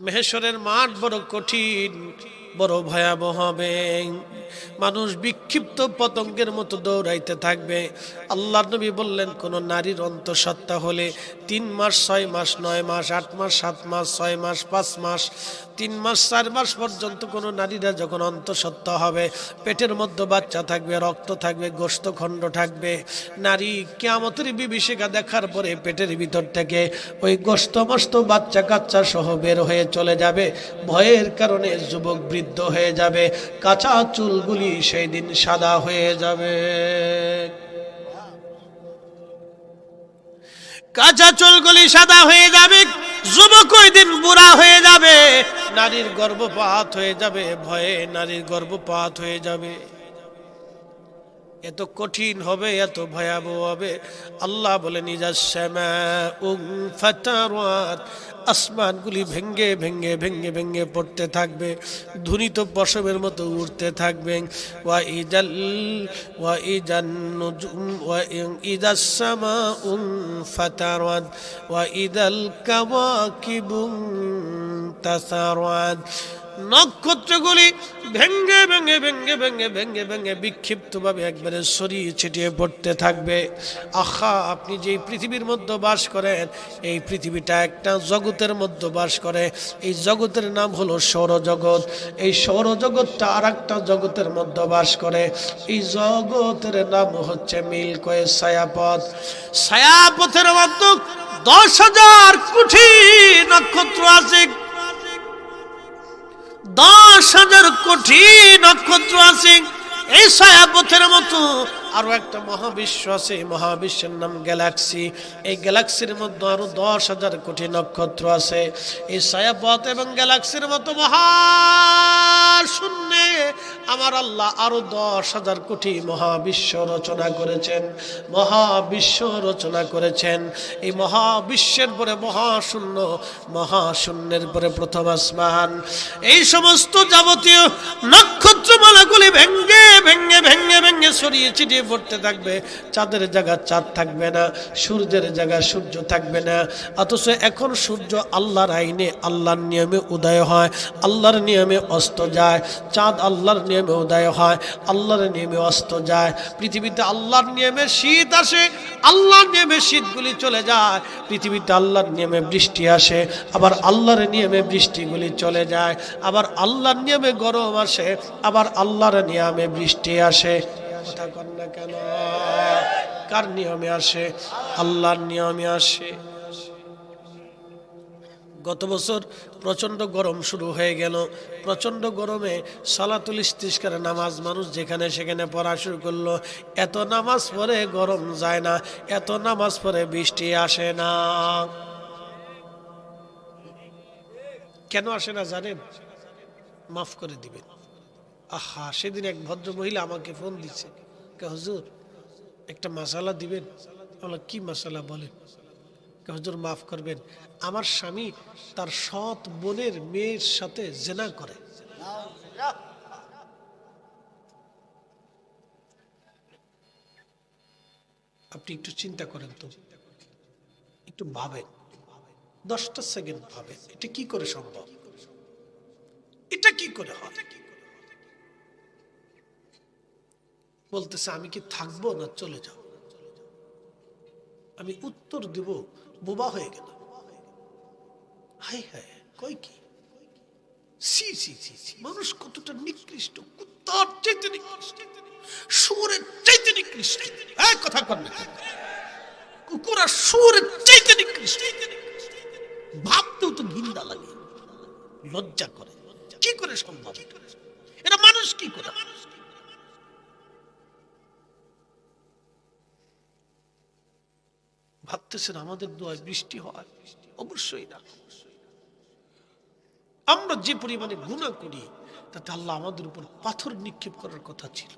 মেহেশরের মাঠ বড় কঠিন, বড় ভয়াবহ হবে। মানুষ বিক্ষিপ্ত পতঙ্গের মতো দৌড়াইতে থাকবে। আল্লাহর নবী বললেন, কোন নারীর অন্তঃসত্ত্বা হলে 3 মাস 6 মাস 9 মাস 8 মাস 7 মাস 6 মাস 5 মাস 3 মাস 4 মাস পর্যন্ত কোন নারীরা যখন অন্তঃসত্ত্বা হবে, পেটের মধ্যে বাচ্চা থাকবে, রক্ত থাকবে, গোশতখণ্ড থাকবে, নারী কিয়ামতের বিভীষিকা দেখার পরে পেটের ভিতর থেকে ওই গোশতমস্ত বাচ্চা কাচ্চা সহ বের হয়ে চলে যাবে। ভয়ের কারণে যুবক বৃদ্ধ হয়ে যাবে, কাঁচা চুলগুলি সেই দিন সাদা হয়ে যাবে, কাঁচা চুলগুলি সাদা হয়ে যাবে, যুবক ওই দিন বুড়া হয়ে যাবে, নারীর গর্ভপাত হয়ে যাবে, ভয়ে নারীর গর্ভপাত হয়ে যাবে। এত কঠিন হবে, এত ভয়াবহ হবে। আল্লাহ বলেন, আসমানগুলি ভেঙ্গে ভেঙ্গে ভেঙ্গে ভেঙ্গে পড়তে থাকবে, ধ্বনিত পশমের মতো উঠতে থাকবে। নক্ষত্রগুলি ভেঙ্গে ভেঙ্গে ভেঙ্গে ভেঙ্গে ভেঙ্গে ভেঙ্গে বিক্ষিপ্ত ভাবে একবারে ছড়িয়ে ছিটিয়ে পড়তে থাকবে। আহা, আপনি যে পৃথিবীর মধ্যে বাস করেন, এই পৃথিবীটা একটা জগতের মধ্যে বাস করে। এই জগতের নাম হলো সৌরজগৎ। এই সৌরজগৎটা আর একটা জগতের মধ্যে বাস করে। এই জগতের নাম হচ্ছে মিল্কি ওয়ে ছায়াপথ। ছায়াপথের মধ্যে 10,000 কোটি নক্ষত্র আছে, 10,000 কোটি নক্ষত্র আছে। এই ছায়াপথের মতো আরো একটা মহাবিশ্ব আছে, মহাবিশ্বের নাম গ্যালাক্সি। এই গ্যালাক্সির মধ্যে আরো 10,000 কোটি নক্ষত্র আছে। এই ছায়াপথ এবং গ্যালাক্সির মতো মহাশূন্যে আমার আল্লাহ আরো 10,000 কোটি মহাবিশ্ব রচনা করেছেন, মহাবিশ্ব রচনা করেছেন। এই মহাবিশ্বের পরে মহাশূন্য, মহাশূন্যের পরে প্রথম আসমান। এই সমস্ত যাবতীয় নক্ষত্রমালাগুলি ভেঙ্গে ভেঙ্গে ভেঙ্গে ভেঙ্গে ছড়িয়ে ছিটিয়ে পড়তে থাকবে। চাঁদের জায়গা চাঁদ থাকবে না, সূর্যের জায়গা সূর্য থাকবে না। অথচ এখন সূর্য আল্লাহর আইনে, আল্লাহর নিয়মে উদয় হয়, আল্লাহর নিয়মে অস্ত যায়। চাঁদ আল্লাহর নিয়মে উদয় হয়, আল্লাহর নিয়মে অস্ত যায়। পৃথিবীতে আল্লাহর নিয়মে শীত আসে, আল্লাহর নিয়মে শীতগুলি চলে যায়। পৃথিবীতে আল্লাহর নিয়মে বৃষ্টি আসে, আবার আল্লাহর নিয়মে বৃষ্টিগুলি চলে যায়। আবার আল্লাহর নিয়মে গরম আসে, আবার আল্লাহর নিয়মে বৃষ্টি আসে। কথা কন না কেন? কার নিয়মে আসে? আল্লাহর নিয়মে আসে। গত বছর প্রচন্ড গরম শুরু হয়ে গেল। প্রচন্ড গরমে সালাতুল ইস্তিসকার নামাজ মানুষ যেখানে সেখানে পড়া শুরু করলো। এত নামাজ পড়ে গরম যায় না, এত নামাজ পড়ে বৃষ্টি আসে না। কেন আসে না জানেন? মাফ করে দিবেন। আহা, সেদিন এক ভদ্র মহিলা আমাকে ফোন দিচ্ছে, হুজুর একটা মাসালা দিবেন। বলো, কি মাসালা বলেন? হুজুর মাফ করবেন, আমার স্বামী তার সৎ বোনের মেয়ের সাথে জিনা করে। আপনি একটু চিন্তা করেন তো, একটু ভাবেন, 10টা সেকেন্ড ভাবেন, এটা কি করে সম্ভব? এটা কি করে হয়? বলতেছে, আমি কি থাকবো না চলে যাও? আমি উত্তর দেব, বোবা হয়ে গেল। হায় হায়, কই কি? সি সি সি সি, মানুষ কতটা নিকৃষ্ট, কুত্তার চাইতে নিকৃষ্ট, শুয়োরের চাইতে নিকৃষ্ট। এই কথা কর না, কুকুর আর শুয়োরের চাইতে নিকৃষ্ট। ভাবতেও তো ঘৃণা লাগে, লজ্জা করে। কি করে সম্ভব? এটা মানুষ কি করে? ভাবতেছেন আমাদের দোয়ায় বৃষ্টি হয়? অবশ্যই না। আমরা যে পরিমাণে গুনাহ করি, তাতে আল্লাহ আমাদের উপর পাথর নিক্ষেপ করার কথা ছিল।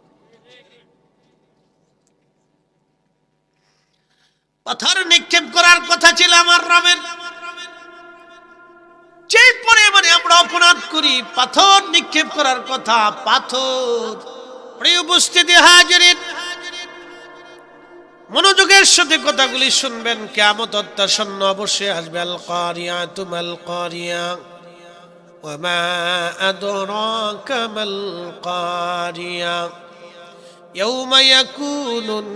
পাথর নিক্ষেপ করার কথা ছিল আমার রবের। যে পরিমাণে আমরা অপরাধ করি, পাথর নিক্ষেপ করার কথা। পাথর, প্রিয় উপস্থিতি হাজিরিন, মনোযোগের সাথে কথাগুলি শুনবেন। কিয়ামত অত্যাসন্ন, অবশ্যই আসবে। আল কারিয়া তুমাল কারিয়া, ওয়ামা আদরাকা মাল কারিয়া ইয়াউমা ইয়াকুনুন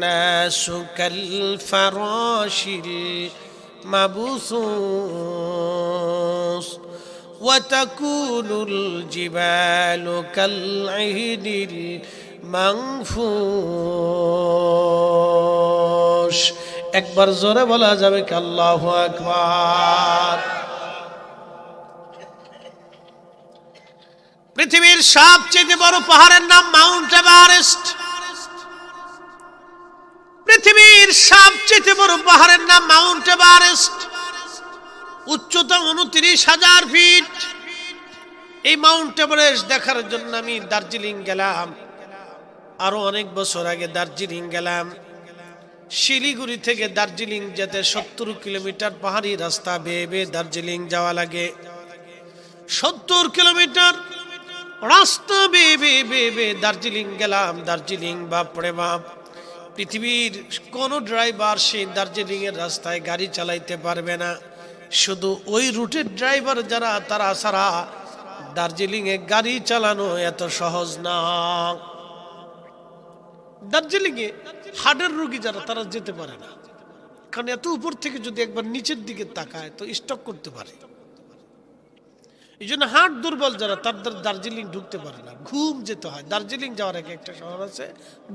নাসু কাল ফারাশিল মাবসুস ওয়া তাকুনুল জিবালু কাল ইহনিল মানফুশ। একবার জোরে বলা যাবে কি আল্লাহু আকবার। পৃথিবীর সবচেয়ে বড় পাহাড়ের নাম মাউন্ট এভারেস্ট। পৃথিবীর সবচেয়ে বড় পাহাড়ের নাম মাউন্ট এভারেস্ট। উচ্চতা 29,000 ফিট। এই মাউন্ট এভারেস্ট দেখার জন্য আমি দার্জিলিং গেলাম। আরো অনেক বছর আগে দার্জিলিং গেলাম। শিলিগুড়ি থেকে দার্জিলিং যেতে 70 কিলোমিটার পাহাড়ি রাস্তা বেয়ে বেয়ে দার্জিলিং যাওয়া লাগে। 70 কিলোমিটার রাস্তা বেয়ে বেয়ে বেয়ে বেয়ে দার্জিলিং গেলাম। দার্জিলিং বাপরে বাপ, পৃথিবীর কোন ড্রাইভার সেই দার্জিলিং এর রাস্তায় গাড়ি চালাইতে পারবে না। শুধু ওই রুটের ড্রাইভার যারা, তারা ছাড়া দার্জিলিং এ গাড়ি চালানো এত সহজ না। দার্জিলিং এ হার্টের রোগী যারা, তারা যেতে পারে না, কারণ এত উপর থেকে যদি একবার নিচের দিকে তাকায় তো স্টক করতে পারে। এই জন্য হার্ট দুর্বল যারা, তাদের দার্জিলিং ঢুকতে পারে না, ঘুম যেতে হয়। দার্জিলিং যাওয়ার আগে একটা শহর আছে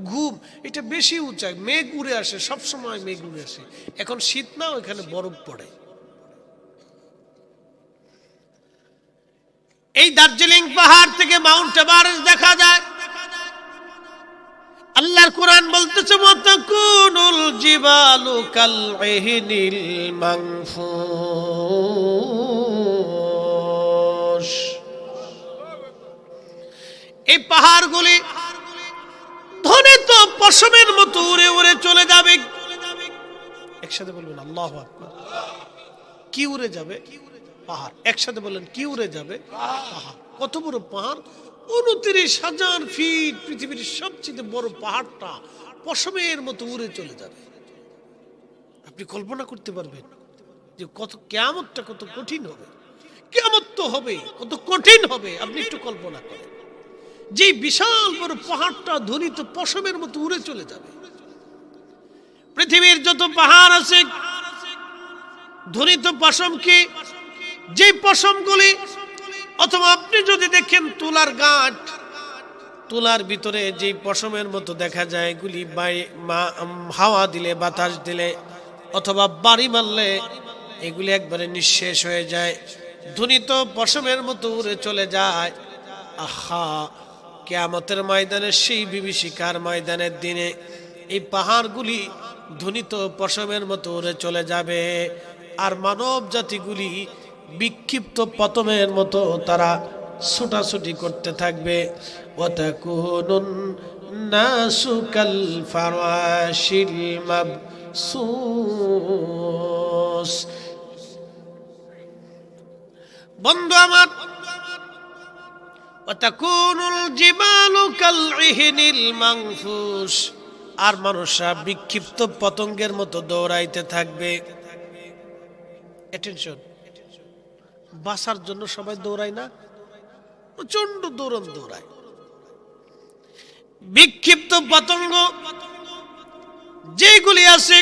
ঘুম, এটা বেশি উঁচায়, মেঘ উড়ে আসে, সবসময় মেঘ উড়ে আসে। এখন শীত না, ওইখানে বরফ পড়ে। এই দার্জিলিং পাহাড় থেকে মাউন্ট এভারেস্ট দেখা যায়। আল্লাহর কোরআন বলতেছে ওয়াতাকুনুল জিবালু কাল ইহনিল মানফুশ। এই পাহাড়গুলি ধ্বনিত পশমের মতো উড়ে উড়ে চলে যাবে। একসাথে বলবেন আল্লাহু আকবার। কি উড়ে যাবে? পাহাড়। একসাথে বলেন কি উড়ে যাবে? পাহাড়। কত বড় পাহাড়? 29,000 ফিট। পৃথিবীর সবচেয়ে বড় পাহাড়টা পশমের মতো উড়ে চলে যাবে। আপনি কল্পনা করতে পারবেন যে কত কিয়ামতটা কত কঠিন হবে? কিয়ামত তো হবে, কত কঠিন হবে আপনি একটু কল্পনা করেন। যে বিশাল বড় পাহাড়টা ধ্বনিত পশমের মতো উড়ে চলে যাবে। পৃথিবীর যত পাহাড় আছে ধ্বনিত পশম কি? যে পশমগুলি, অথবা আপনি যদি দেখেন তুলার গাঁট, তুলার ভিতরে যে পশমের মতো দেখা যায়, এগুলি হাওয়া দিলে, বাতাস দিলে অথবা বাড়ি মারলে এগুলি একবারে নিঃশেষ হয়ে যায়, ধ্বনিত পশমের মতো উড়ে চলে যায়। আহা, কিয়ামতের ময়দানে, সেই বিভীষিকার ময়দানের দিনে এই পাহাড়গুলি ধ্বনিত পশমের মতো উড়ে চলে যাবে। আর মানব জাতিগুলি বিক্ষিপ্ত পতমের মতো তারা ছুটাছুটি করতে থাকবে। ওয়াতাকুনুন নাসু কাল ফারাশিল মাবসুস। বন্ধু আমার, ওয়াতাকুনুল জিবালু কাল ইহনিল মানফুশ। আর মানুষরা বিক্ষিপ্ত পতঙ্গের মতো দৌড়াইতে থাকবে। অ্যাটেনশন, বাঁচার জন্য সবাই দৌড়ায় না? প্রচন্ড দৌড়ান দৌড়ায়। বিক্ষিপ্ত পতঙ্গ যেগুলি আছে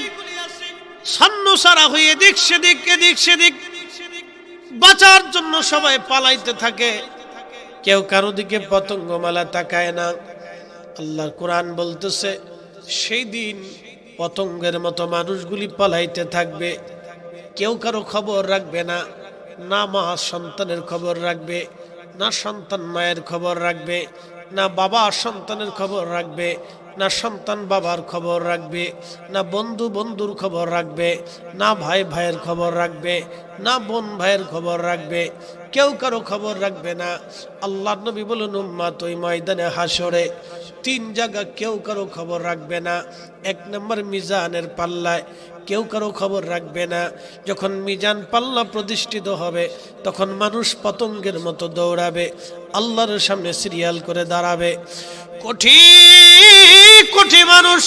ছন্নছাড়া হয়ে এদিক সেদিক এদিক সেদিক, বাঁচার জন্য সবাই পালাইতে থাকে। কেউ কারো দিকে পতঙ্গ মালা তাকায় না। আল্লাহর কোরআন বলতেছে সেই দিন পতঙ্গের মতো মানুষগুলি পালাইতে থাকবে। কেউ কারো খবর রাখবে না। না মা সন্তানের খবর রাখবে, না সন্তান মায়ের খবর রাখবে, না বাবা সন্তানের খবর রাখবে, না সন্তান বাবার খবর রাখবে, না বন্ধু বন্ধুর খবর রাখবে, না ভাই ভাইয়ের খবর রাখবে, না বোন ভাইয়ের খবর রাখবে। কেউ কারো খবর রাখবে না। আল্লাহর নবী বলেন উম্মত ওই ময়দানে হাসরে 3 জায়গা কেউ কারো খবর রাখবে না। 1 নম্বর মিজানের পাল্লায় কেউ কারো খবর রাখবে না। যখন মিজান পাল্লা প্রতিষ্ঠিত হবে তখন মানুষ পতঙ্গের মতো দৌড়াবে, আল্লাহর সামনে সিরিয়াল করে দাঁড়াবে। কোটি কোটি মানুষ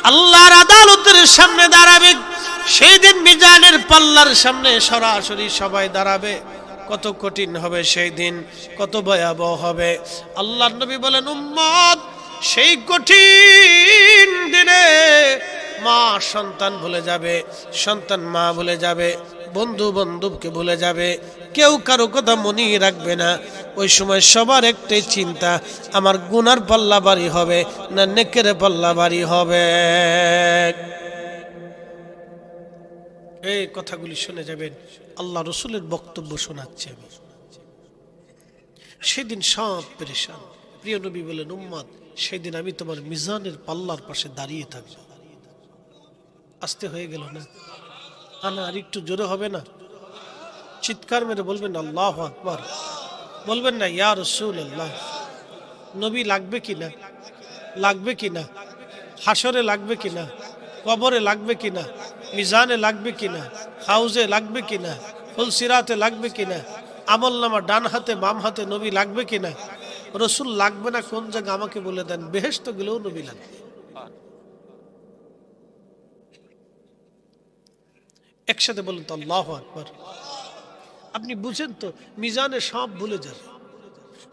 আল্লাহর আদালতের সামনে দাঁড়াবে। সেই দিন মিজানের পাল্লার সামনে সরাসরি সবাই দাঁড়াবে। কত কঠিন হবে সেই দিন, কত ভয়াবহ হবে। আল্লাহর নবী বলেন, উম্মত সেই কঠিন দিনে মা সন্তান ভুলে যাবে, সন্তান মা ভুলে যাবে, বন্ধু বন্ধুকে ভুলে যাবে, কেউ কারো কথা মনে রাখবে না। ওই সময় সবার একটাই চিন্তা, আমার গুনার পাল্লা ভারী হবে না নেকের পাল্লা ভারী হবে। এই কথাগুলি শুনে যাবেন, আল্লাহ রসুলের বক্তব্য শোনাচ্ছি আমি। সেদিন সব পেরেশান। প্রিয় নবী বলেন, উম্মত সেদিন আমি তোমার মিজানের পাল্লার পাশে দাঁড়িয়ে থাকবো। আসতে হয়ে গেল না? আনা আর একটু জোরে হবে না? চিৎকার মেরে বলবেন আল্লাহু আকবার। বলবেন না ইয়া রাসূলুল্লাহ। নবী লাগবে কিনা? লাগবে কিনা? হাসরে লাগবে কিনা? কবরে লাগবে কিনা? মিজানে লাগবে কিনা? হাউজে লাগবে কিনা? ফুলসিরাতে লাগবে কিনা? আমলনামা ডান হাতে বাম হাতে নবী লাগবে কিনা? রসুল লাগবে না কোন জায়গা আমাকে বলে দেন, বেহেশত গেলেও নবী লাগবে। একসাথে বলেন তো আল্লাহু আকবার। আপনি বুঝেন তো, মিজানে সব ভুলে যাবে,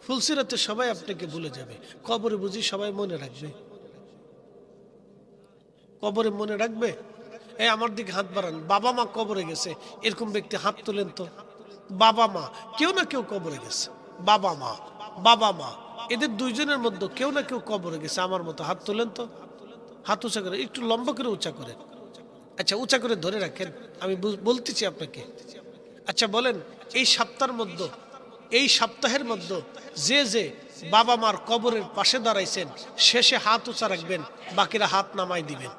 ফুলসিরাতে সবাই আপনাকে ভুলে যাবে, কবরে বুঝি সবাই মনে রাখবে? কবরে মনে রাখবে? এই আমার দিকে হাত বাড়ান। বাবা মা কবরে গেছে এরকম ব্যক্তি হাত তোলেন তো। বাবা মা, কেউ না কেউ কবরে গেছে। বাবা মা, বাবা মা, এদের দুইজনের মধ্যে কেউ না কেউ কবরে গেছে আমার মতো। হাত তোলেন তো, হাত উঁচা করে, একটু লম্বা করে উঁচা করেন। আচ্ছা উঁচা করে ধরে রাখেন, আমি বলতেছি আপনাকে। আচ্ছা বলেন, এই সপ্তাহের মধ্যে, এই সপ্তাহের মধ্যে যে যে বাবা মার কবরের পাশে দাঁড়াইছেন, শেষে হাত উঁচা রাখবেন, বাকিরা হাত নামাই দিবেন।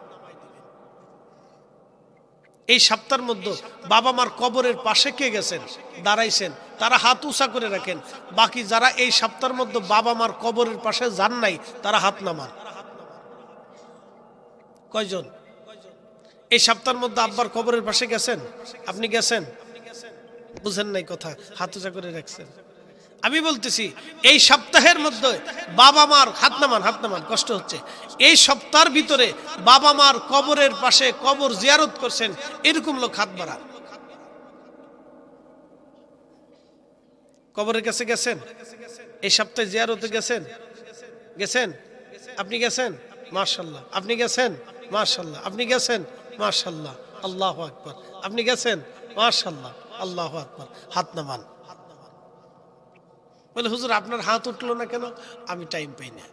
এই সপ্তাহের মধ্যে বাবা মার কবরের পাশে কে গেছেন, দাঁড়াইছেন, তারা হাত উঁচা করে রাখেন। বাকি যারা এই সপ্তাহের মধ্যে বাবা মার কবরের পাশে যান নাই, তারা হাত নামান। কয়জন? এই সপ্তাহের মধ্যে আব্বার কবরের পাশে গেছেন? আপনি গেছেন? বুঝেন নাই কথা, হাত উঁচা করে রাখছেন। আমি বলতেছি এই সপ্তাহের মধ্যে বাবা মার, হাত নামান, হাত নামান, কষ্ট হচ্ছে। এই সপ্তাহের ভিতরে বাবা মার কবরের পাশে কবর জিয়ারত করছেন এরকম লোক হাত বাড়ান। কবরের কাছে গেছেন? এই সপ্তাহে জিয়ারতে গেছেন? গেছেন? আপনি গেছেন? মাশাআল্লাহ। আপনি গেছেন? মাশাআল্লাহ। আপনি গেছেন? মাশাআল্লাহ। আল্লাহু আকবার। আপনি গেছেন? মাশাআল্লাহ। আল্লাহু আকবার। হাত নামান। বলে হুজুর আপনার হাত উঠলো না কেন? আমি টাইম পাই না।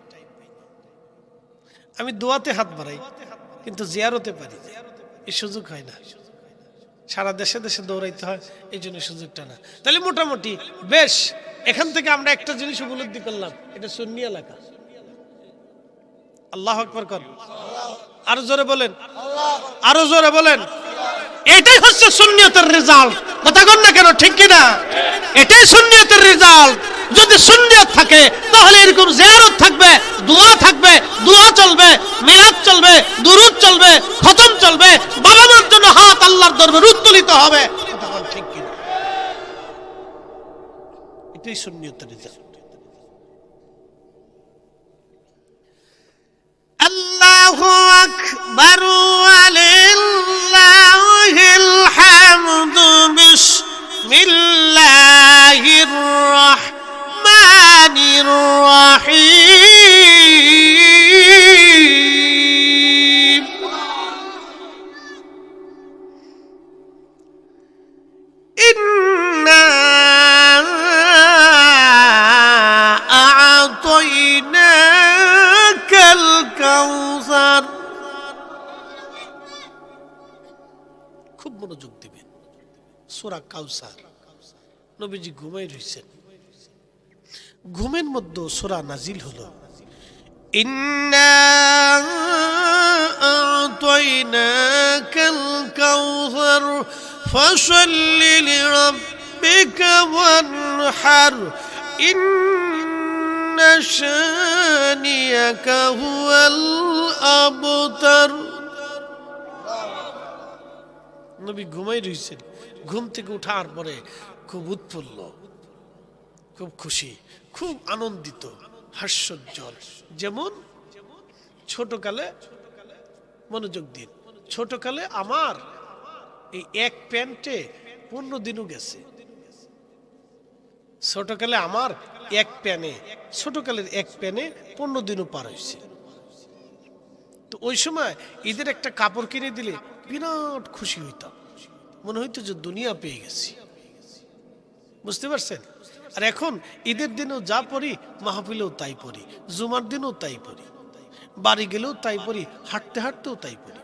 আমি দোয়াতে হাত বাড়াই কিন্তু জিয়ারতে পারি না, এই সুযোগ হয় না। সারা দেশে দেশে দৌড়াইতে হয়, এই জন্য সুযোগটা না। তাহলে মোটামুটি বেশ, এখান থেকে আমরা একটা জিনিস উপলব্ধি করলাম, এটা সুন্নি এলাকা। আল্লাহু আকবার কর। আরো জোরে বলেন, আরো জোরে বলেন। এটাই হচ্ছে সুন্নিয়তের রেজাল্ট। কথা কন না কেন, ঠিক কিনা? এটাই সুন্নিয়তের রেজাল্ট। যদি সুন্নিয়ত থাকে তাহলে এরকম জিয়ারত থাকবে, দোয়া থাকবে, দোয়া চলবে, মিলাদ চলবে, দুরূদ চলবে, খতম চলবে, বাবা মার জন্য হাত আল্লাহর দরবারে উত্তোলিত হবে। কথা কন ঠিক কিনা? এটাই সুন্নিয়তের রেজাল্ট। আল্লাহু আকবার ওয়ালিল্লাহিল হামদু। বিসমিল্লাহির রাহমানির রাহিম। ইন্না আ'তাইনাকাল কাউসার। খুব মনোযোগ দিবেন। সূরা কাউসার। নবীজি ঘুমাই রইছেন, ঘুমের মধ্যে সূরা নাজিল হলো, ইন্না আ'তাইনাকাল কাউসার ফাসাল্লি লিরাব্বিকা ওয়ানহার ইন্না শানিয়াকা হুয়াল আবতার। নবী ঘুমাই রইছেন, ঘুম থেকে উঠার পরে খুব উৎফুল্ল, খুব খুশি, খুব আনন্দিত, হাস্যোজ্জ্বল। যেমন ছোটকালে, মনোযোগ দিন, ছোটকালে আমার এই এক প্যান্টে 15 দিনও গেছে। ছোটকালে আমার এক প্যানে, ছোটকালের এক প্যানে 15 দিনও পার হয়েছে। তো ওই সময় ঈদের একটা কাপড় কিনে দিলে বিরাট খুশি হইতাম, মনে হইতো যে দুনিয়া পেয়ে গেছি। বুঝতে পারছেন? আর এখন ঈদের দিনেও যা পড়ি, মাহফিলেও তাই পড়ি, জুমার দিনেও তাই পড়ি, বাড়ি গেলেও তাই পড়ি, হাঁটতে হাঁটতেও তাই পড়ি।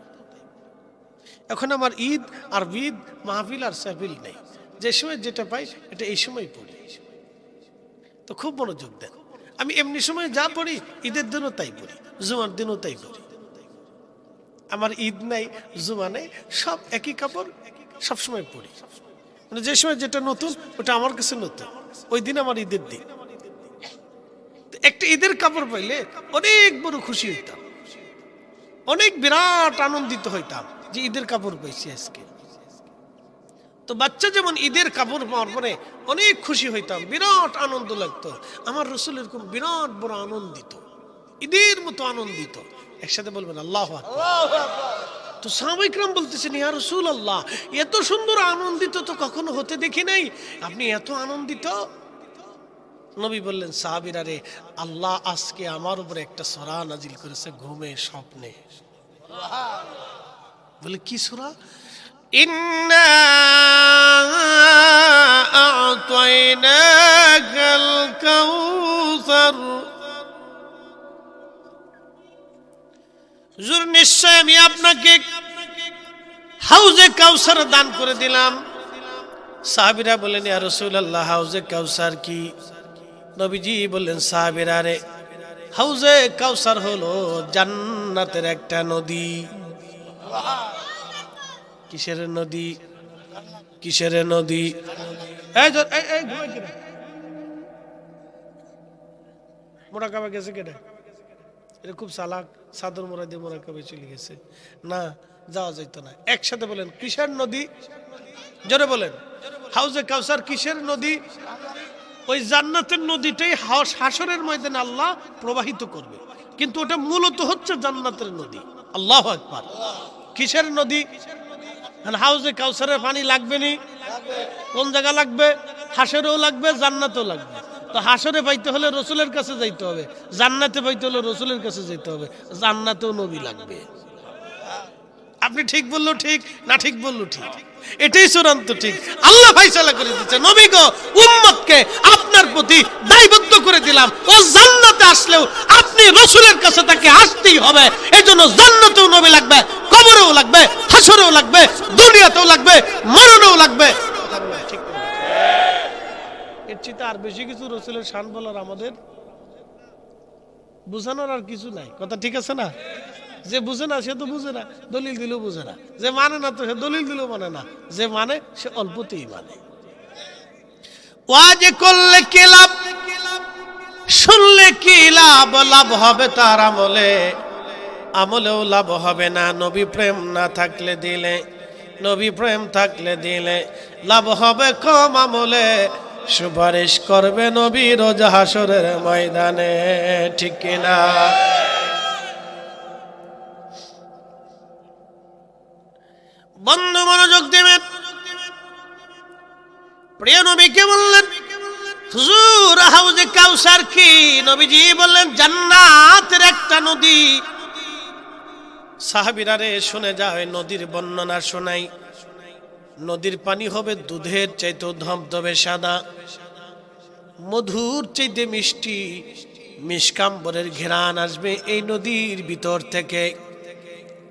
এখন আমার ঈদ আর বিদ, মাহফিল আর সাহফিল নেই, যে সময় যেটা পাই এটা এই সময় পড়ি। তো খুব মনোযোগ দেন। আমি এমনি সময় যা পড়ি ঈদের দিনও তাই পড়ি, জুমার দিনও তাই পড়ি। আমার ঈদ নাই, জুমা নেই, সব একই কাপড় সবসময় পড়ি। মানে যে সময় যেটা নতুন ওটা আমার কাছে নতুন, ওই দিন আমার ঈদের দিন। একটা ঈদের কাপড় পাইলে অনেক বড় খুশি হইতাম, অনেক বিরাট আনন্দিত হইতাম যে ঈদের কাপড় পাইছি আজকে। তো বাচ্চা যেমন ঈদের কাপড় পাওয়ার পরে অনেক খুশি হইতাম, বিরাট আনন্দ লাগতো। আমার রাসূল এরকম বিরাট বড় আনন্দিত, ঈদের মতো আনন্দিত। একসাথে বলবেন আল্লাহু আকবার। তো সাহাবায়ে কেরাম বলতেছেন, ইয়া রাসূলুল্লাহ, এত সুন্দর আনন্দিত তো কখনো হতে দেখি নাই, আপনি এত আনন্দিত? নবী বললেন, সাহাবীরা রে, আল্লাহ আজকে আমার উপরে একটা সূরা নাজিল করেছে ঘুমে স্বপ্নে। বলে কি সূরা? ইন্না আ'তাইনাকাল কাউসার। হুজুর, নিশ্চয় আমি আপনাকে হাউজে কাউসার দান করে দিলাম। সাহাবীরা বললেন, ইয়া রাসূলুল্লাহ, হাউজে কাউসার কি? নবীজি বললেন, সাহাবীরা রে, হাউজে কাউসার হলো জান্নাতের একটা নদী। কিসের নদী? কিসের নদী? মোরাকাবা গেছে কেটে, এটা খুব চালাক, চাদর মোড়া দিয়ে মোরাকাবে চলে গেছে। না, যাওয়া যাইতো না। একসাথে বলেন, কিসের নদী? জোরে বলেন। হাউজে কাউসার কিসের নদী? ওই জান্নাতের নদীটাই হাসরের ময়দানে আল্লাহ প্রবাহিত করবে, কিন্তু ওটা মূলত হচ্ছে জান্নাতের নদী। আল্লাহু আকবার। কিসের নদী? হাউজে কাউসারের পানি লাগবে নি? কোন জায়গা লাগবে? হাসরেও লাগবে, জান্নাতেও লাগবে। তো হাসরে পাইতে হলে রসুলের কাছে যাইতে হবে, জান্নাতে পাইতে হলে রসুলের কাছে যেতে হবে, জান্নাতেও নবী লাগবে। আপনি ঠিক বললো ঠিক, না ঠিক বললো ঠিক, এটাই চূড়ান্ত ঠিক। আল্লাহ ফায়সালা করে দিচ্ছে, নবী গো, উম্মতকে আপনার প্রতি দায়বদ্ধ করে দিলাম, ও জান্নাতে আসলেও আপনি রাসূলের কাছে তাকে আসতেই হবে। এজন্য জান্নাতেও নবী লাগবে, কবরেও লাগবে, হাসরেও লাগবে, দুনিয়াতেও লাগবে, মরণেও লাগবে। এর চেয়ে আর বেশি কিছু রাসূলের শান বলার আমাদের বুঝানোর আর কিছু নাই। কথা ঠিক আছে না? যে বুঝে না সে তো বুঝে না, দলিল দিলেও বুঝে না। যে মানে না তো সে দলিল দিলেও মানে না, যে মানে সে অল্পতেই মানে। ওয়াজ করলে কি লাভ, শুনলে কি লাভ? লাভ হবে তার আমলে, আমলেও লাভ হবে না নবী প্রেম না থাকলে দিলে। নবী প্রেম থাকলে দিলে লাভ হবে কম, আমলে সুপারিশ করবে নবী রোজ হাসরের ময়দানে। ঠিক কিনা? বন্ধু মনোযোগ দেবেন। প্রিয় নবীকে বললেন, হুজুর হাউজে কাউসার কি? নবীজি বললেন, জান্নাতের একটা নদী। সাহাবীরা রে, শুনে যাও, নদীর বর্ণনা শোনাই। নদীর পানি হবে দুধের চাইতে ধবধবে সাদা, মধুর চাইতে মিষ্টি, মিষ্কাম্বরের ঘ্রাণ আসবে এই নদীর ভিতর থেকে।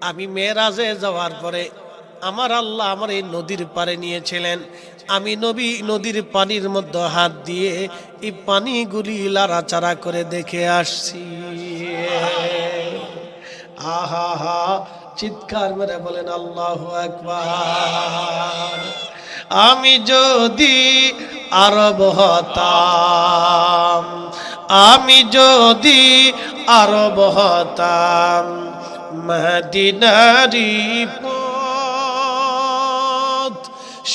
আমি মেরাজে যাওয়ার পরে আমার আল্লাহ আমার এই নদীর পারে নিয়েছিলেন। আমি নবী নদীর পানির মধ্যে হাত দিয়ে এই পানিগুলি লাড়াচাড়া করে দেখে আসছি। আহা হা, চিৎকার মেরে বলেন আল্লাহু আকবার। আমি যদি আরব হতাম, আমি যদি আরব হতাম, মদিনারি পথ,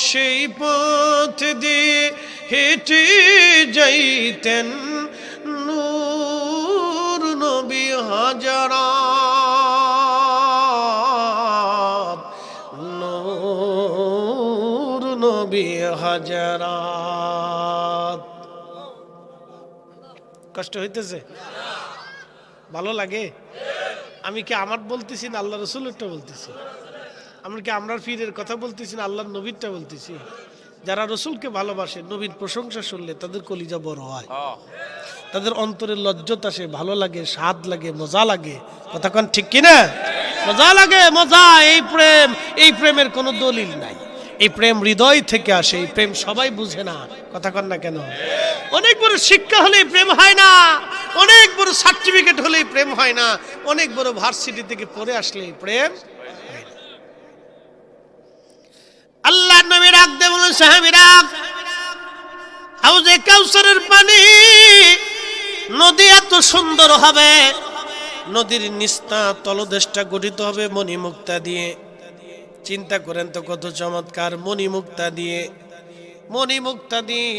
সেই পথ দিয়ে হেঁটে যাইতেন নূর নবী হাজারাত, নূর নবী হাজারাত। কষ্ট হইতেছে? ভালো লাগে? আমি কি আমার বলতেছি না আল্লাহ রসুলেরটা বলতেছি? আমরা কি আমরার পীরের কথা বলতেছি না আল্লাহর নবীরটা বলতেছি? যারা রসুলকে ভালোবাসে, নবীর প্রশংসা শুনলে তাদের কলিজা বড় হয়, তাদের অন্তরে লজ্জত আসে, ভালো লাগে, স্বাদ লাগে, মজা লাগে। কথা কন ঠিক কিনা? মজা লাগে, মজা। এই প্রেমের কোনো দলিল নাই। এই প্রেম হৃদয় থেকে আসে। এই প্রেম সবাই বুঝে না। কথা কন না কেন? অনেক বড় শিক্ষা হলে প্রেম হয় না, অনেক বড় সার্টিফিকেট হলে প্রেম হয় না, অনেক বড় ভার্সিটি থেকে পড়ে আসলে প্রেম হয় না। আল্লাহ নবী ডাক দিয়ে বলেন, সাহাবীরা, হাউজে কাউসারের পানি, নদী এত সুন্দর হবে, নদীর নিস্তা তলদেশটা গঠিত হবে মণিমুক্তা দিয়ে। চিন্তা করেন তো কত চমৎকার! মণিমুক্তা দিয়ে, মণিমুক্তা দিয়ে,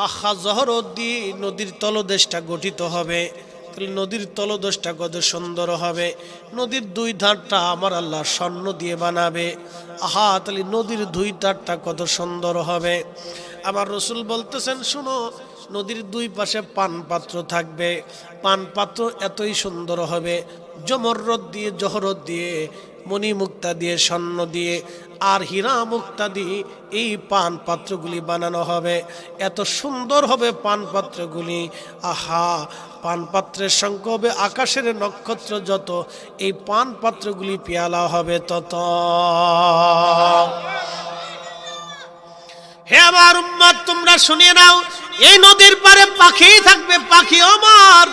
আহা জহরত দিয়ে নদীর তলদেশটা গঠিত হবে। তাহলে নদীর তলদেশটা কত সুন্দর হবে! নদীর দুই ধারটা আমার আল্লাহ স্বর্ণ দিয়ে বানাবে। আহা, তাহলে নদীর দুই ধারটা কত সুন্দর হবে! আমার রসুল বলতেছেন, শুনো, নদীর দুই পাশে পান পাত্র থাকবে। পান পাত্র এতই সুন্দর হবে, জমররত দিয়ে, জহরত দিয়ে, মণিমুক্তা দিয়ে, স্বর্ণ দিয়ে আর হীরা মুক্তা দিয়ে এই পান পাত্রগুলি বানানো হবে। এত সুন্দর হবে পান পাত্রগুলি। আহা, পান পাত্রের সংখ্যা হবে আকাশের নক্ষত্র যত, এই পান পাত্রগুলি পেয়ালা হবে তত। হে আমার উম্মত, তোমরা শুনিয়ে নাও, এই নদীর পারে পাখি থাকবে, পাখি ওমর।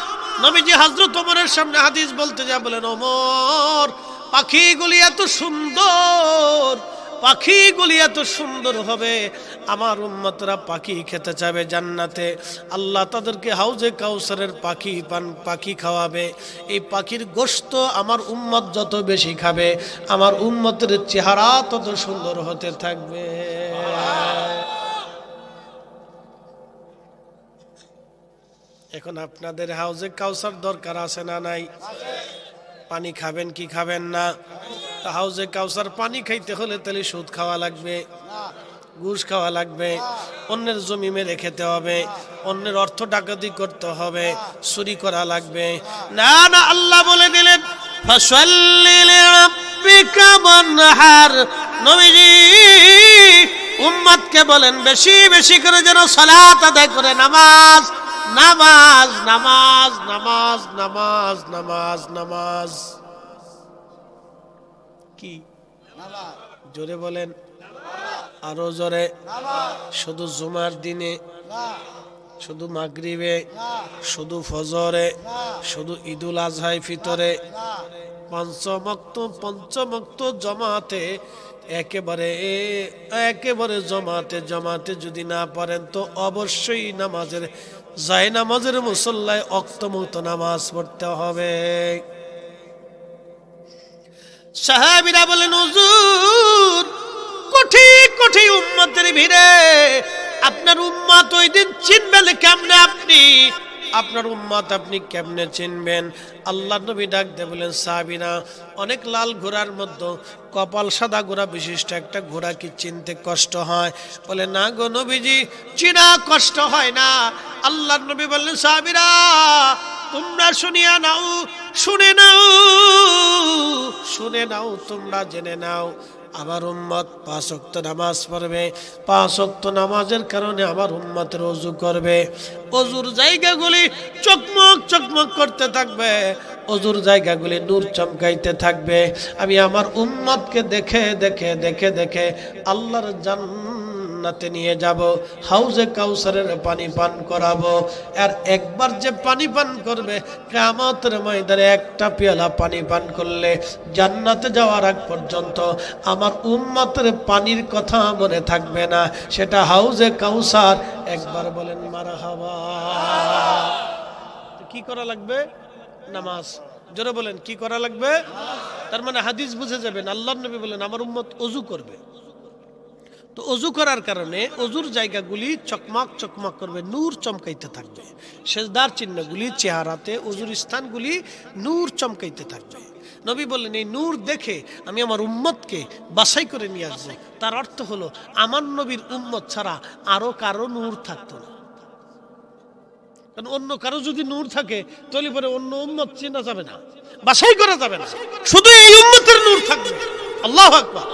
নবীজি হযরত ওমরের সামনে হাদিস বলতে যা বলেন, ওমর, পাখিগুলি এত সুন্দর, পাখিগুলি এত সুন্দর হবে, আমার উম্মতরা পাখি খেতে চাবে জান্নাতে। আল্লাহ তাদেরকে হাউজে কাউসারের পাখি খাওয়াবে। এই পাখির গোশত আমার উম্মত যত বেশি খাবে, আমার উম্মতের চেহারা তত সুন্দর হতে থাকবে। এখন আপনাদের হাউজে কাউসার দরকার আছে না নাই? পানি খাবেন কি খাবেন না? হাউজে কাউসার পানি খাইতে হলে তাহলে সুদ খাওয়া লাগবে, ঘুষ খাওয়া লাগবে, অন্যের জমি মেরে খেতে হবে, অন্যের অর্থ ডাকাতি করতে হবে, চুরি করা লাগবে। না না, আল্লাহ বলে দিলেন, ফাসাল্লি লিরাব্বিকা ওয়ানহার। নবীজি উম্মতকে বলেন, বেশি বেশি করে যেন সালাত আদায় করে, নামাজ নামাজ নামাজ নামাজ নামাজ নামাজ নামাজ। কি জোরে বলেন, আরো জোরে। শুধু জুমার দিনে, শুধু মাগরিবে, শুধু ফজরে, শুধু ঈদুল আজহায় ফিতরে, পঞ্চমক্ত জমাতে, একেবারে জমাতে যদি না পারেন তো অবশ্যই নামাজের মুসল্লায় অক্তমুক্ত নামাজ পড়তে হবে। সাহাবীরা বলেন, হুজুর, কোটি কোটি উম্মতের ভিড়ে আপনার উম্মত ওই দিন চিনবেন কেমনে? আপনার উম্মত আপনি কেমনে চিনবেন? আল্লাহ নবী ডাক দিয়ে বলেন, সাহাবীরা, অনেক লাল ঘোড়ার মধ্যে কপাল সাদা ঘোড়া বিশিষ্ট একটা ঘোড়া কি চিনতে কষ্ট হয়? বলে, না গো নবীজি, চিনা কষ্ট হয় না। আল্লাহ নবী বললেন, সাহাবীরা, তোমরা শুনে নাও, তোমরা জেনে নাও, আমার উম্মত 5 ওয়াক্ত নামাজ পড়বে। 5 ওয়াক্ত নামাজের কারণে আমার উম্মতের ওযু করবে। ওযুর জায়গাগুলি চকমক করতে থাকবে, ওযুর জায়গাগুলি নূর চমকাইতে থাকবে। আমি আমার উম্মতকে দেখে আল্লাহর জান্নাতে নিয়ে যাব, হাউজে কাউসারের পানি পান করাবো। আর একবার যে পানি পান করবে, কিয়ামতের ময়দানে একটা পেয়ালা পানি পান করলে জান্নাতে যাওয়ার আগ পর্যন্ত আমার উম্মতের পানির কথা মনে থাকবে না, সেটা হাউজে কাউসার। একবার বলেন মারহাবা। কি করা লাগবে? নামাজ। জোরে বলেন, কি করা লাগবে? তার মানে হাদিস বুঝে যাবেন, আল্লাহর নবী বলেন আমার উম্মত ওযু করবে। তো ওযু করার কারণে ওযুর জায়গাগুলি চকমক করবে, নূর চমকাইতে থাকবে। সেজদার চিহ্নগুলি চেহারাতে, ওযুর স্থানগুলি নূর চমকাইতে থাকবে। নবী বললেন, এই নূর দেখে আমি আমার উম্মতকে বাছাই করে নিয়ে আসবো। তার অর্থ হলো, আমার নবীর উম্মত ছাড়া আরো কারো নূর থাকতো না। কারণ অন্য কারো যদি নূর থাকে তাহলে পরে অন্য উম্মত চেনা যাবে না, বাছাই করা যাবে না, শুধু এই উম্মতের নূর থাকবে। আল্লাহু আকবার।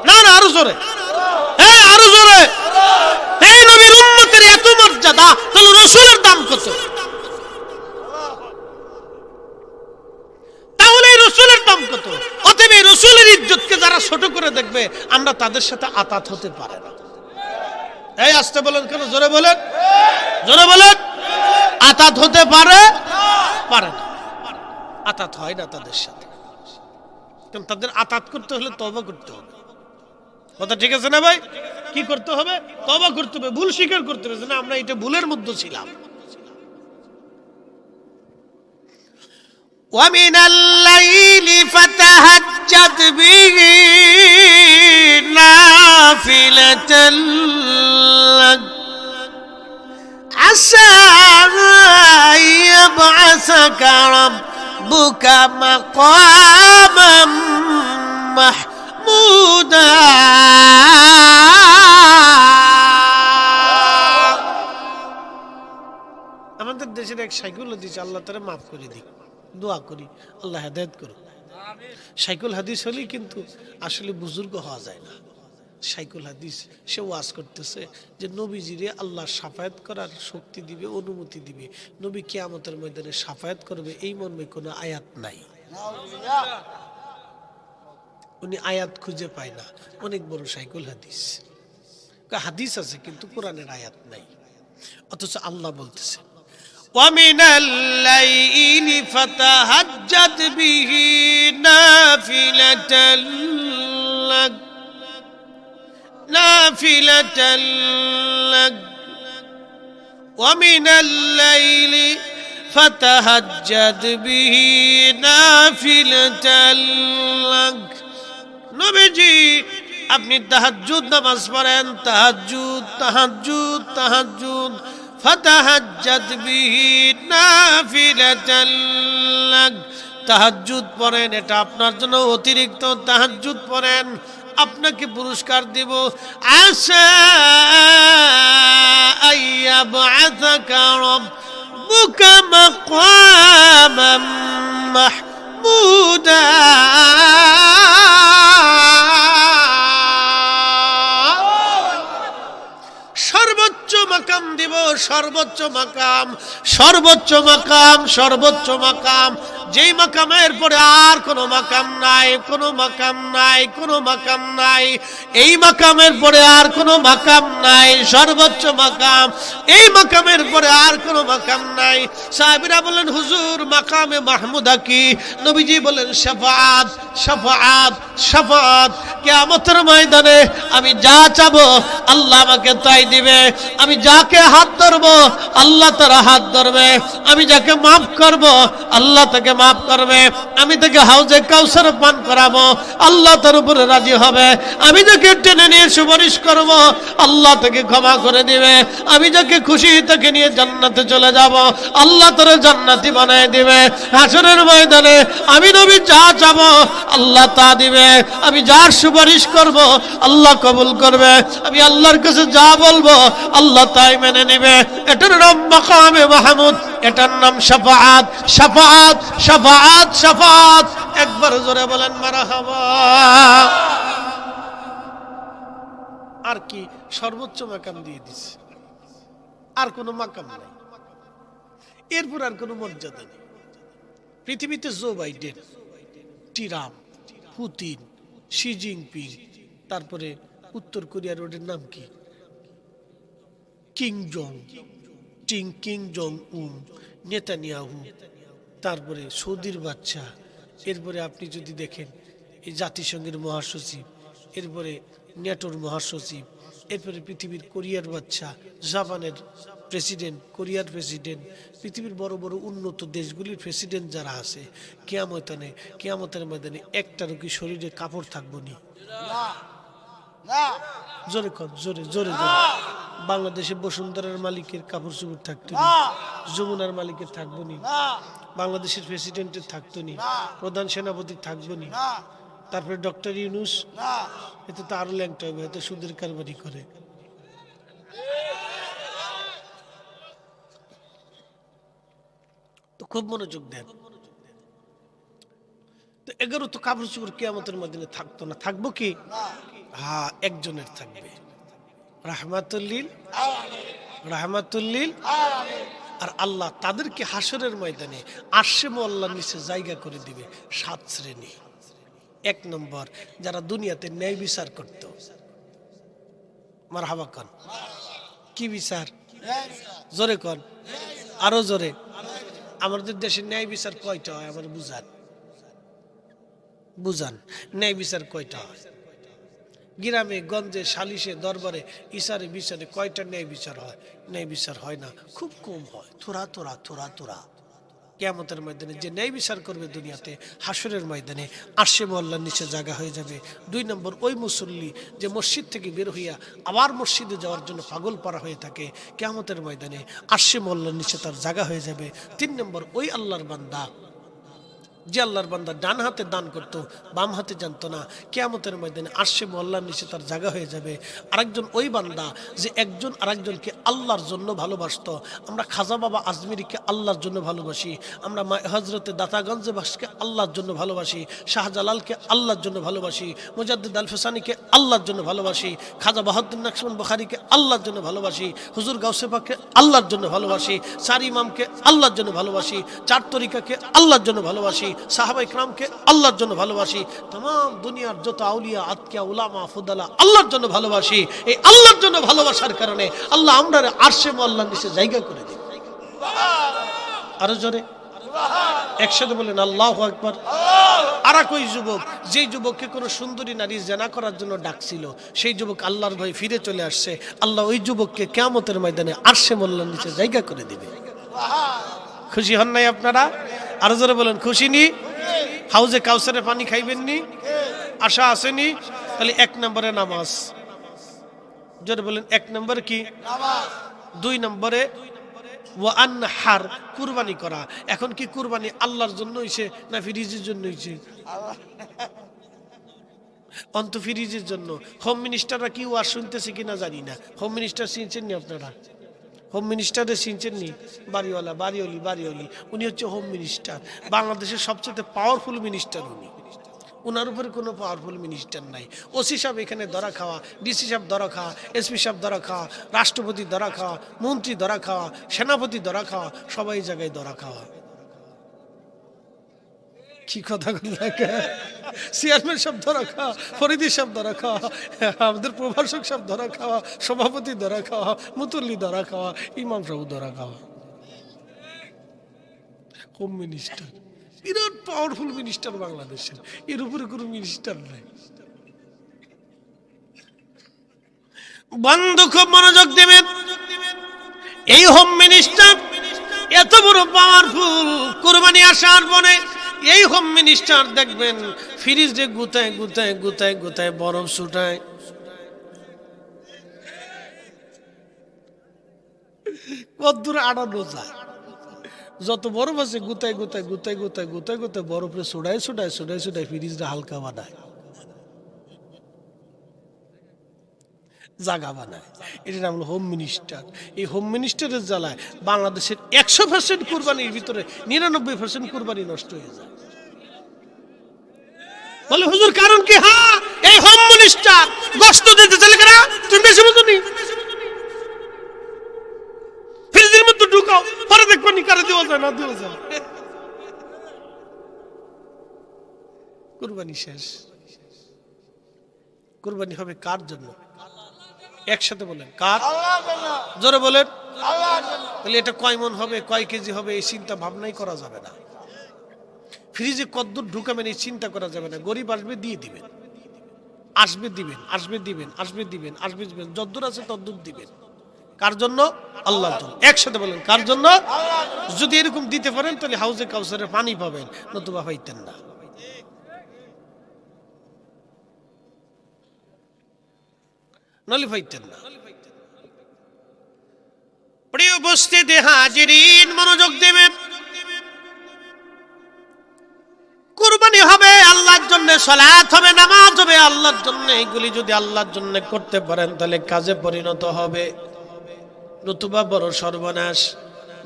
না না, আরো জোরে, হ্যাঁ আরো জোরে। এই নবীর উম্মতের এত মর্যাদা, তাহলে রাসূলের দাম কত? তাহলে এই রাসূলের দাম কত? অতএব এই রাসূলের ইজ্জতকে যারা ছোট করে দেখবে, আমরা তাদের সাথে আতাত হতে পারে না। এই আস্তে বলেন কেন, জোরে বলেন, জোরে বলেন। আতাত হতে পারে পারে না, আতাত হয় না তাদের সাথে। কারণ তাদের আতাত করতে হলে তওবা করতে হবে। কথা ঠিক আছে না ভাই? কি করতে হবে? তওবা করতে হবে, ভুল স্বীকার করতে হবে, না আমরা এটা ভুলের মধ্যে ছিলাম। وَمِنَ اللَّيْلِ فَتَهَجَّدْ بِهِ نَافِلَةً لَكَ عَسَىٰ أَن يَبْعَثَكَ رَبُّكَ مَقَامًا مَحْمُودًا। আমাদের দেশের এক সাইকুল হাদিস, আল্লাহ তাআলা মাফ করে দিক, দোয়া করি আল্লাহ হেদায়েত করুন। সাইকুল হাদিস হলেই কিন্তু আসলে বুজুর্গ হওয়া যায় না। সাইকুল হাদিস সে ওয়াজ করতেছে যে নবীজিরে আল্লাহ শাফায়াত করার শক্তি দিবে, অনুমতি দিবে, নবী কিয়ামতের ময়দানে শাফায়াত করবে, এই মর্মে কোনো আয়াত নাই। উনি আয়াত খুঁজে পায় না, অনেক বড় সাইকুল হাদিস। হাদিস আছে কিন্তু কোরআনের আয়াত নাই। অথচ আল্লাহ বলতেছে وَمِنَ اللَّيْلِ فَتَهَجَّدْ بِهِ نَافِلَةً لَكَ نَافِلَةً لَكَ وَمِنَ اللَّيْلِ فَتَهَجَّدْ بِهِ نَافِلَةً لَكَ। নবীজি আপনি তাহাজ্জুদ নামাজ পড়েন, তাহাজ্জুদ তাহাজ্জুদ তাহাজ্জুদ। ফাতাহাজ্জাদ বিহি নাফিলাতান লাক, তাহাজ্জুদ পড়েন, এটা আপনার জন্য অতিরিক্ত। তাহাজ্জুদ পড়েন, আপনাকে পুরস্কার দেব। আসা আইয়াবআসাকা রাব্বুকা মাকামান মাহমুদা। সর্বোচ্চ মাকাম দিব, সর্বোচ্চ মাকাম, সর্বোচ্চ মাকাম, সর্বোচ্চ মাকাম, যেই মাকামের পরে আর কোনো মাকাম নাই, কোনো মাকাম নাই, কোনো মাকাম নাই। এই মাকামের পরে আর কোনো মাকাম নাই, সর্বোচ্চ মাকাম। এই মাকামের পরে আর কোনো মাকাম নাই। সাহাবীরা বলেন হুজুর মাকামে মাহমুদা কি? নবীজি বলেন শাফাআত, শাফাআত, শাফাআত। কিয়ামতের ময়দানে আমি যা চাবো আল্লাহ আমাকে তাই দিবে। আমি যাকে হাত ধরবো আল্লাহ তার হাত ধরবে। আমি যাকে মাফ করব আল্লাহ তাকে মাফ করবে। আমি তাকে হাউজে কাউসার পান করাবো, আল্লাহ তার উপরে রাজি হবে। আমি যাকে টেনে নিয়ে সুপারিশ করব আল্লাহ তাকে ক্ষমা করে দিবে। আমি যাকে খুশি তাকে নিয়ে জান্নাতে চলে যাব, আল্লাহ তার জান্নাতি বানায় দিবে। হাসরের ময়দানে আমি নবী যা চাবো আল্লাহ তা দিবে। আমি যার সুপারিশ করব আল্লাহ কবুল করবে। আমি আল্লাহর কাছে যা বলবো আল্লাহ তাই মেনে নেবে। এটার নাম মাকামে মাহমুদ, এটার নাম শাফাআত, শাফাআত, শাফাআত, শাফাআত। একবার জোরে বলেন মারহাবা। আর কি সর্বোচ্চ মাকাম দিয়ে দিছে, আর কোনো মাকাম নাই, এরপর আর কোনো মর্যাদা নেই। পৃথিবীতে Joe Biden, Trump, Putin, Xi Jinping, তারপরে উত্তর কোরিয়ার ওদের নাম কি, কিং জং উন, নেতানিয়াহু, তারপরে সৌদির বাচ্চা, এরপরে আপনি যদি দেখেন এই জাতিসংঘের মহাসচিব, এরপরে নেটোর মহাসচিব, এরপরে পৃথিবীর কোরিয়ার বাচ্চা, জাপানের প্রেসিডেন্ট, কোরিয়ার প্রেসিডেন্ট, পৃথিবীর বড় বড় উন্নত দেশগুলির প্রেসিডেন্ট যারা আছে, কিয়ামতের ময়দানে একটারও কি শরীরে কাপড় থাকবো নি? জোরে কর, জোরে জোরে জোরে। বাংলাদেশে বসুন্ধরার মালিকের কাপড় চোপড় থাকতো নি? যমুনার মালিকের থাকবো নি? বাংলাদেশের প্রেসিডেন্টের থাকতো নি? প্রধান সেনাপতি থাকবো নি? তারপরে ডক্টর ইউনূস, এতে তো আরো ল্যাংটা হবে, এত সুদের কারবারি করে। খুব মনোযোগ দেন। তো 11 তো কাপড় চোপড় কিয়ামতের ময়দানে থাকতো না, থাকবো কি? হ্যাঁ, একজনের থাকবে, রাহমাতুল্লিল রাহমাতুল্লিল। আর আল্লাহ তাদেরকে হাসরের ময়দানে আরশে মোয়াল্লার নিচে জায়গা করে দিবে 7 শ্রেণী। 1 নম্বর, যারা দুনিয়াতে ন্যায় বিচার করত। মারহাবা কন। কি বিচার? জোরে কন, আরো জোরে। আমাদের দেশে ন্যায় বিচার কয়টা হয় আমার বুঝান, বুঝান। ন্যায় বিচার কয়টা হয়? গ্রামে গঞ্জে সালিশে দরবারে ইসারে বিচারে কয়টা ন্যায় বিচার হয়? ন্যায় বিচার হয় না, খুব কম হয়, থোড়া থোড়া থোড়া থোড়া। কিয়ামতের ময়দানে যে ন্যায় বিচার করবে দুনিয়াতে, হাসরের ময়দানে আরশে মোয়াল্লার নিচে জায়গা হয়ে যাবে। 2 নম্বর, ওই মুসল্লি যে মসজিদ থেকে বের হইয়া আবার মসজিদে যাওয়ার জন্য পাগল পারা হয়ে থাকে, কিয়ামতের ময়দানে আরশে মোয়াল্লার নিচে তার জায়গা হয়ে যাবে। 3 নম্বর, ওই আল্লাহর বান্দা যে আল্লাহর বান্দা ডান হাতে দান করত, বাম হাতে জানতো না, কিয়ামতের ময়দানে আরশে মোয়াল্লার নিচে তার জায়গা হয়ে যাবে। আরেকজন ওই বান্দা যে একজন আরেকজনকে আল্লাহর জন্য ভালোবাসতো। আমরা খাজা বাবা আজমিরিকে আল্লাহর জন্য ভালোবাসি, আমরা হজরতে দাতাগঞ্জে বাসকে আল্লাহর জন্য ভালোবাসি, শাহজালালকে আল্লাহর জন্য ভালোবাসি, মুজাদ্দিদ আল ফেসানিকে আল্লাহর জন্য ভালোবাসি, খাজা বাহাউদ্দিন নকশবন্দ বুখারীকে আল্লাহর জন্য ভালোবাসি, হুজুর গাউসে পাককে আল্লাহর জন্য ভালোবাসি, 4 ইমামকে আল্লাহর জন্য ভালোবাসি, 4 তরিকাকে আল্লাহর জন্য ভালোবাসি, সাহাবা ইকরামকে আল্লাহর জন্য ভালোবাসি, तमाम দুনিয়ার যত আউলিয়া আতকিয়া উলামা ফুদালা আল্লাহর জন্য ভালোবাসি। এই আল্লাহর জন্য ভালোবাসার কারণে আল্লাহ আমরারে আরশে মোয়াল্লার নিচে জায়গা করে দেন। সুবহানাল্লাহ। আরো জোরে সুবহানাল্লাহ, একসাথে বলেন আল্লাহু আকবার। আর কই যুবক, যেই যুবককে কোনো সুন্দরী নারী জেনা করার জন্য ডাকছিল, সেই যুবক আল্লাহর ভয়ে ফিরে চলে আসছে, আল্লাহ ওই যুবককে কিয়ামতের ময়দানে আরশে মোয়াল্লার নিচে জায়গা করে দিবে। সুবহানাল্লাহ। খুশি হন নাই আপনারা? আরো জোরে বলেন খুশি নি? হাউজে কাউসারে পানি খাইবেন নি? আশা আসেনি? তাহলে 1 নম্বরে নামাজ। জোরে বলেন 1 নম্বর কি? নামাজ। 2 নম্বরে ওয়ানহার, কুরবানি করা। এখন কি কুরবানি আল্লাহর জন্য হইছে না ফিরিজের জন্য হইছে? অন্ত ফিরিজের জন্য। হোম মিনিস্টাররা কি ওয়াজ শুনতেছে কিনা জানি না। হোম মিনিস্টার চিনছেন নি আপনারা? হোম মিনিস্টারে চিনছেন নি? বাড়িওয়ালি উনি হচ্ছে হোম মিনিস্টার, বাংলাদেশের সবচেয়ে পাওয়ারফুল মিনিস্টার উনি। ওনার উপরে কোনো পাওয়ারফুল মিনিস্টার নাই। ওসি সাহেব এখানে ধরা খাওয়া, ডিসি সাহেব ধরা খাওয়া, এসপি সাহেব ধরা খাওয়া, রাষ্ট্রপতি ধরা খাওয়া, মন্ত্রী ধরা খাওয়া, সেনাপতি ধরা খাওয়া, সবাই জায়গায় ধরা খাওয়া। কি কথা বললেন? চেয়ারম্যান সাহেব ধরা খাওয়া, ফরিদি সাহেব ধরা খাওয়া, আমাদের প্রভাষক সাহেব ধরা খাওয়া, সভাপতি ধরা খাওয়া, মুতুল্লি ধরা খাওয়া, ইমাম সাহেব ধরা খাওয়া। হোম মিনিস্টার বিরাট পাওয়ারফুল মিনিস্টার বাংলাদেশের, এর উপরে কোনো মিনিস্টার নাই। বন্ধু খুব মনোযোগ দেবেন, এই হোম মিনিস্টার এত বড় পাওয়ারফুল, কুরবানি আসার পরে এই হোম মিনিস্টার দেখবেন ফ্রিজে গুতায় গুতায় গুতায় গুতায় বরফ ছুটায়। কদ্দূর আড়ানো যায়, যত বরফ আছে গুতায় গুতায় গুতায় গুতায় গুতায় গুতায় বরফে ছুটায় ছুটায় ছুটায় ছুটায় ফ্রিজটা হালকা বানায়, জাগা বানায়। এটার নাম হলো হোম মিনিস্টার। এই হোম মিনিস্টারের জ্বালায় বাংলাদেশের 100% কুরবানির ভিতরে 99% কুরবানি নষ্ট হয়ে যায়। বলে হুজুর কারণ কি? হ্যাঁ, এই হোম মিনিস্টার গোশত দিতে চলে কেন? তুমি বেশি বুঝো নি, ফ্রিজের মধ্যে ঢুকাও, পরে দেখবো নি কারে দেওয়া যায় না দেওয়া যায়। কুরবানি শেষ। কুরবানি হবে কার জন্য? একসাথে বলেন কার? আল্লাহর জন্য। জোরে বলেন আল্লাহর জন্য। তাহলে এটা কয় মন হবে, কয় কেজি হবে, এই চিন্তা ভাবনাই করা যাবে না। ফ্রিজে কদ্দূর ঢুকাবেন এই চিন্তা করা যাবে না। গরিব আসবে দিয়ে দিবেন, আসবে দিবেন, আসবে দিবেন, আসবে দিবেন, আসবে দিবেন, যদ্দূর আছে তদ্দূর দিবেন। কার জন্য? আল্লাহর জন্য। একসাথে বলেন কার জন্য? আল্লাহর জন্য। যদি এরকম দিতে পারেন তাহলে হাউজে কাউসারে পানি পাবেন, নতুবা পাইতেন না। নলি পাইতেন না। প্রিয় উপস্থিতি হাজিরিন, মনোযোগ দেবেন। কুরবানি হবে আল্লাহর জন্য, সালাত হবে, নামাজ হবে আল্লাহর জন্য। এগুলি যদি আল্লাহর জন্য করতে পারেন তাহলে কাজে পরিণত হবে, নতুবা বড় সর্বনাশ।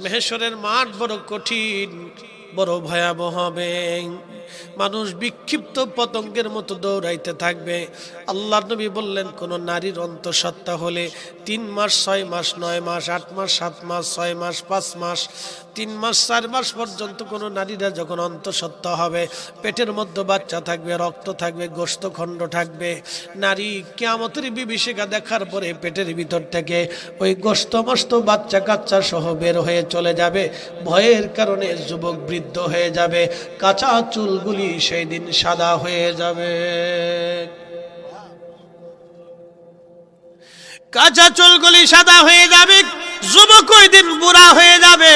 মেহেশরের মাঠ বড় কঠিন, বড় ভয়াবহ হবে। মানুষ বিক্ষিপ্ত পতঙ্গের মতো দৌড়াইতে থাকবে। আল্লাহর নবী বললেন, কোন নারীর অন্তঃসত্ত্বা হলে 3 মাস 6 মাস 9 মাস 8 মাস 7 মাস 6 মাস 5 মাস 3 মাস 4 মাস পর্যন্ত কোনো নারীরা যখন অন্তঃসত্ত্বা হবে, পেটের মধ্যে বাচ্চা থাকবে, রক্ত থাকবে, গোশতখণ্ড থাকবে, নারী কিয়ামতের বিভীষিকা দেখার পরে পেটের ভিতর থেকে ওই গোশতমস্ত বাচ্চা কাচ্চা সহ বের হয়ে চলে যাবে। ভয়ের কারণে যুবক বৃদ্ধ হয়ে যাবে, কাঁচা চুলগুলি সেই দিন সাদা হয়ে যাবে। কাঁচা চুলগুলি সাদা হয়ে যাবে, যুবক ওই দিন বুড়া হয়ে যাবে,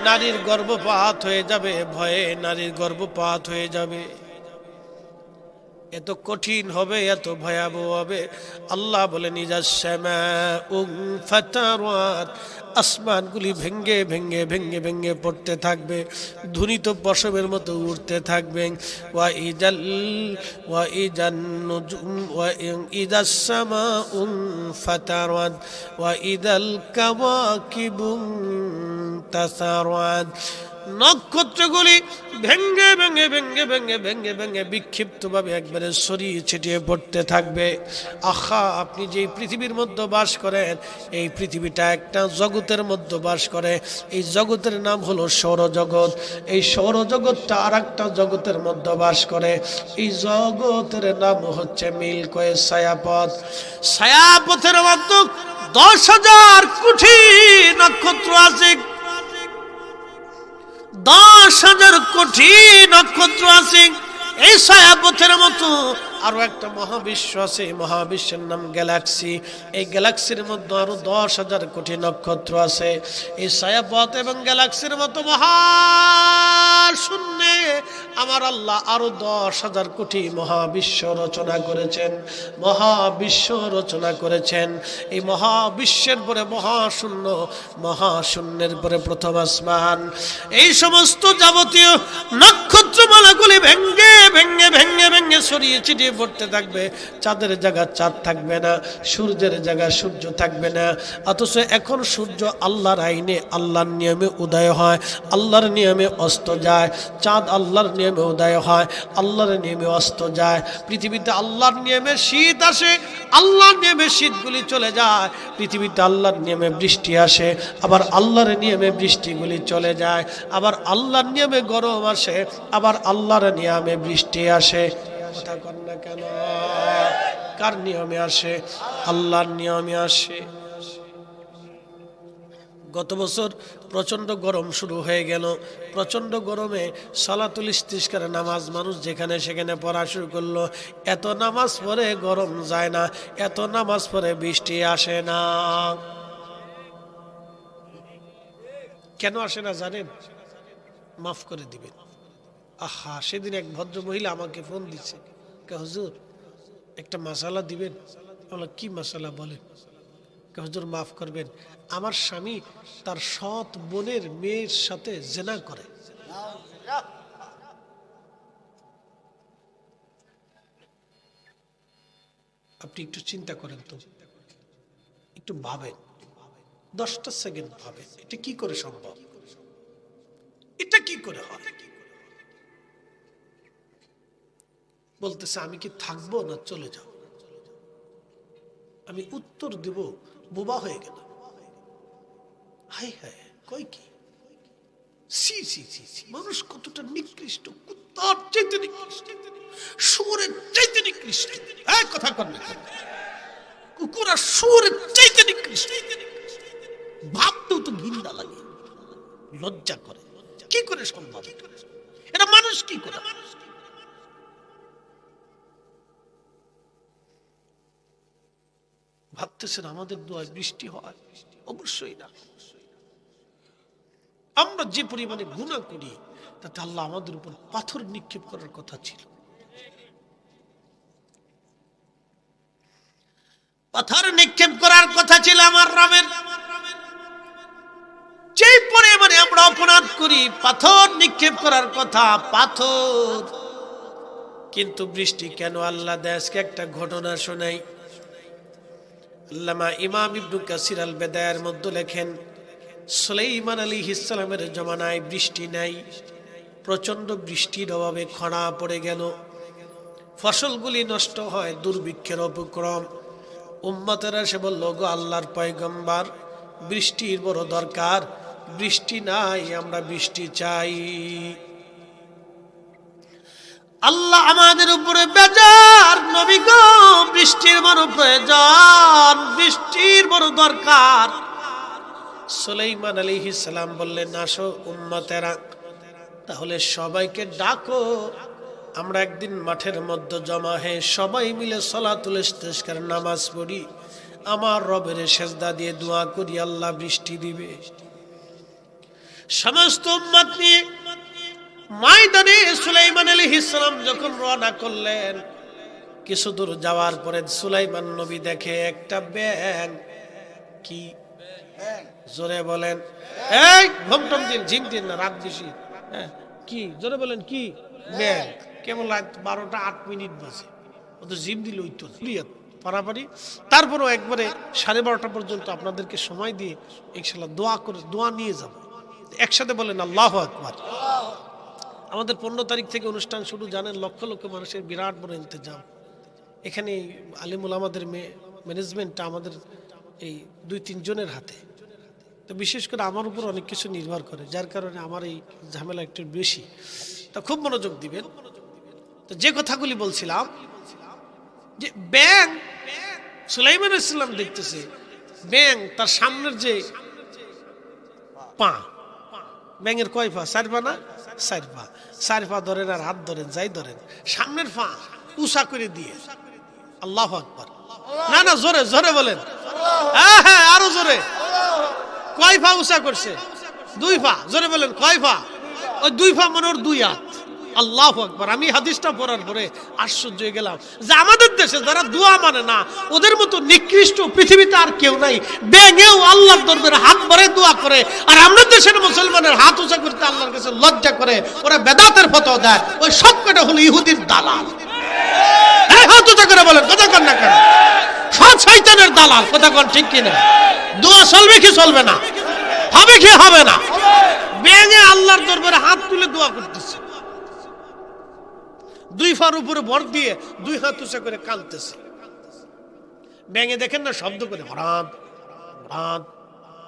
নারীর গর্ভপাত হয়ে যাবে, ভয়ে নারীর গর্ভপাত হয়ে যাবে। এত কঠিন হবে, এত ভয়াবহ হবে। আল্লাহ বলেন, ইজাস সামাউন ফাতারাত, আসমানগুলি ভেঙ্গে ভেঙ্গে ভেঙ্গে ভেঙ্গে পড়তে থাকবে, ধ্বনিত পশমের মতো উঠতে থাকবে। ওয়া ইজান নুজুম ওয়া ইজাস সামাউন ফাতারাত ওয়া ইদাল কাওয়াকিবুন তাসারাত, নক্ষত্রগুলি ভেঙ্গে ভেঙ্গে ভেঙ্গে ভেঙ্গে ভেঙ্গে ভেঙ্গে বিক্ষিপ্তভাবে একবারে ছড়িয়ে ছিটিয়ে পড়তে থাকবে। আহা, আপনি যে পৃথিবীর মধ্যে বাস করেন, এই পৃথিবীটা একটা জগতের মধ্যে বাস করে। এই জগতের নাম হলো সৌরজগৎ। এই সৌরজগৎটা আর একটা জগতের মধ্যে বাস করে। এই জগতের নাম হচ্ছে মিল্কি ওয়ে ছায়াপথ। ছায়াপথের মধ্যে 10,000 কোটি নক্ষত্র আছে, 10,000 কোটি নক্ষত্র আছে। এই ছায়াপথের মতো আরো একটা মহাবিশ্ব আছে, মহাবিশ্বের নাম গ্যালাক্সি। এই গ্যালাক্সির মধ্যে আরো 10,000 কোটি নক্ষত্র আছে। এই ছায়াপথ এবং গ্যালাক্সির মতো মহাশূন্যে আমার আল্লাহ আরো 10,000 কোটি মহাবিশ্ব রচনা করেছেন, মহাবিশ্ব রচনা করেছেন। এই মহাবিশ্বের পরে মহাশূন্য, মহাশূন্যের পরে প্রথম আসমান। এই সমস্ত যাবতীয় নক্ষত্রমালাগুলি ভেঙ্গে ভেঙ্গে ভেঙ্গে ভেঙ্গে ছড়িয়ে ছিটিয়ে পড়তে থাকবে। চাঁদের জায়গা চাঁদ থাকবে না, সূর্যের জায়গা সূর্য থাকবে না। অথচ এখন সূর্য আল্লাহর আইনে, আল্লাহর নিয়মে উদয় হয়, আল্লাহর নিয়মে অস্ত যায়। চাঁদ আল্লাহর নিয়মে উদয় হয়, আল্লাহর নিয়মে অস্ত যায়। পৃথিবীতে আল্লাহর নিয়মে শীত আসে, আল্লাহর নিয়মে শীতগুলি চলে যায়। পৃথিবীতে আল্লাহর নিয়মে বৃষ্টি আসে, আবার আল্লাহর নিয়মে বৃষ্টিগুলি চলে যায়। আবার আল্লাহর নিয়মে গরম আসে, আবার আল্লাহর নিয়মে বৃষ্টি আসে। কথা কন না কেন? কার নিয়মে আসে? আল্লাহর নিয়মে আসে। গত বছর প্রচন্ড গরম শুরু হয়ে গেল। প্রচন্ড গরমে সালাতুল ইস্তিসকার নামাজ মানুষ যেখানে সেখানে পড়া শুরু করলো। এত নামাজ পড়ে গরম যায় না, এত নামাজ পড়ে বৃষ্টি আসে না। কেন আসে না জানেন? মাফ করে দিবেন। আহা, সেদিন এক ভদ্র মহিলা আমাকে ফোন দিচ্ছে, হুজুর একটা মাসালা দিবেন। বলো, কি মাসালা বলেন? হুজুর মাফ করবেন, আমার স্বামী তার সৎ বোনের মেয়ের সাথে জেনা করে। আপনি একটু চিন্তা করেন তো, একটু ভাবেন, 10টা সেকেন্ড ভাবেন, এটা কি করে সম্ভব? এটা কি করে হয়? বলতেছে, আমি কি থাকবো না চলে যাও? আমি উত্তর দেব, বোবা হয়ে গেল। হাই হাই, কই কি? সি সি সি সি, মানুষ কতটা নিকৃষ্ট, কুত্তার চাইতে নিকৃষ্ট, শুয়োরের চাইতে নিকৃষ্ট। এক কথা কর না, কুকুর আর শুয়োরের চাইতে নিকৃষ্ট। ভাবতেও তো ঘৃণা লাগে, লজ্জা করে। কি করে সম্ভব? এটা মানুষ কি করে? ভাবতেছেন আমাদের দোয়ায় বৃষ্টি হয়? অবশ্যই না। আমরা যে পরিমাণে গুনাহ করি, তাতে আল্লাহ আমাদের উপর পাথর নিক্ষেপ করার কথা ছিল। পাথর নিক্ষেপ করার কথা ছিল আমার রবের। যে পরিমাণে আমরা অপরাধ করি, পাথর নিক্ষেপ করার কথা, পাথর। কিন্তু বৃষ্টি কেন আল্লাহ দেয়? আজকে একটা ঘটনা শোনাই। আল্লামা ইমাম ইবনে কাসির আল বেদায়ের মধ্যে লেখেন, সুলাইমান আলাইহিস সালামের জমানায় বৃষ্টি নাই, প্রচন্ড বৃষ্টির অভাবে খরা পড়ে গেল, ফসলগুলি নষ্ট হয়, দুর্ভিক্ষের উপক্রম। উম্মতেরা এসে বলল, গো আল্লাহর পয়গম্বর, বৃষ্টির বড় দরকার, বৃষ্টি নাই, আমরা বৃষ্টি চাই। আল্লাহ আমাদের উপরে বেজার, নবী গো বৃষ্টির বড় প্রয়োজন, বৃষ্টির বড় দরকার। সুলাইমান আলাইহিস সালাম বললেন, আসো উম্মতেরা, তাহলে সবাইকে ডাকো, আমরা একদিন মাঠের মধ্যে জমা হয়ে সবাই মিলে সালাতুল ইস্তিসকার নামাজ পড়ি, আমার রবের সেজদা দিয়ে দোয়া করি, আল্লাহ বৃষ্টি দিবে। সমস্ত উম্মত নিয়ে ময়দানে সুলাইমান আলাইহিস সালাম যখন রওনা করলেন, কিছু দূর যাওয়ার পরে সুলাইমান নবী দেখে একটা ব্যাঙ। কি জোরে বলেন, এই ঘুমটম দিন, ঝিম দিন না, রাত বেশি। হ্যাঁ কি জোরে বলেন, কি ব্যাঙ? কেমন রাত 12টা 8 মিনিট বাজে, ও তো জিম দিল ওই তো পারাপারি। তারপরও একবারে 12:30 পর্যন্ত আপনাদেরকে সময় দিয়ে ইনশাআল্লাহ দোয়া করে দোয়া নিয়ে যাব। একসাথে বলেন আল্লাহু আকবার। আমাদের 15 তারিখ থেকে অনুষ্ঠান শুরু, জানেন, লক্ষ লক্ষ মানুষের বিরাট বড় ইন্তজাম। এখানে আলিমুল আমাদের ম্যানেজমেন্টটা আমাদের এই 2-3 জনের হাতে, তো বিশেষ করে আমার উপর অনেক কিছু নির্ভর করে, যার কারণে আমার এই ঝামেলা একটু বেশি। তা খুব মনোযোগ দিবেন। তো যে কথাগুলি বলছিলাম, যে ব্যাঙ, সুলাইমান আলাইহিস সালাম দেখতেছে ব্যাঙ, তার সামনের যে পা, ব্যাঙের কয় পা? 4 পা না? 4 পা। 4 পা ধরেন আর হাত ধরেন, যাই ধরেন, সামনের পা উঁচা করে দিয়ে আল্লাহু আকবার। না না, জোরে জোরে বলেন, হ্যাঁ হ্যাঁ আরো জোরে। কয় পা উঁচা করছে? 2 পা। জোরে বলেন, কয় পা? ওই 2 পা মানে ওর 2 হাত। আল্লাহু আকবার। আমি হাদিসটা পড়ার পরে আশ্চর্য হয়ে গেলাম যে আমাদের দেশে যারা দোয়া মানে না, ওদের মতো নিকৃষ্ট পৃথিবীতে আর কেউ নাই। ব্যাঙেও আল্লাহর দরবারে হাত ভরে দোয়া করে, আর আমাদের দেশের মুসলমানের হাত উঁচা করতে আল্লাহর কাছে লজ্জা করে, ওরা বেদাতের ফতোয়া দেয়। ওই সব কটা হলো ইহুদির দালাল। হ্যাঁ, হাত উঁচা করে বলেন, কথা কন না কেন? সব শয়তানের দালাল, কথা কন ঠিক কিনা? দোয়া চলবে কি চলবে না? হবে কি হবে না? ব্যাঙে আল্লাহর দরবারে হাত তুলে দোয়া করতেছে, 2 পার উপরে ভর দিয়ে 2 হাত উঁচা করে কাঁদতেছে। ব্যাঙে দেখেন না শব্দ করে, হঠাৎ হঠাৎ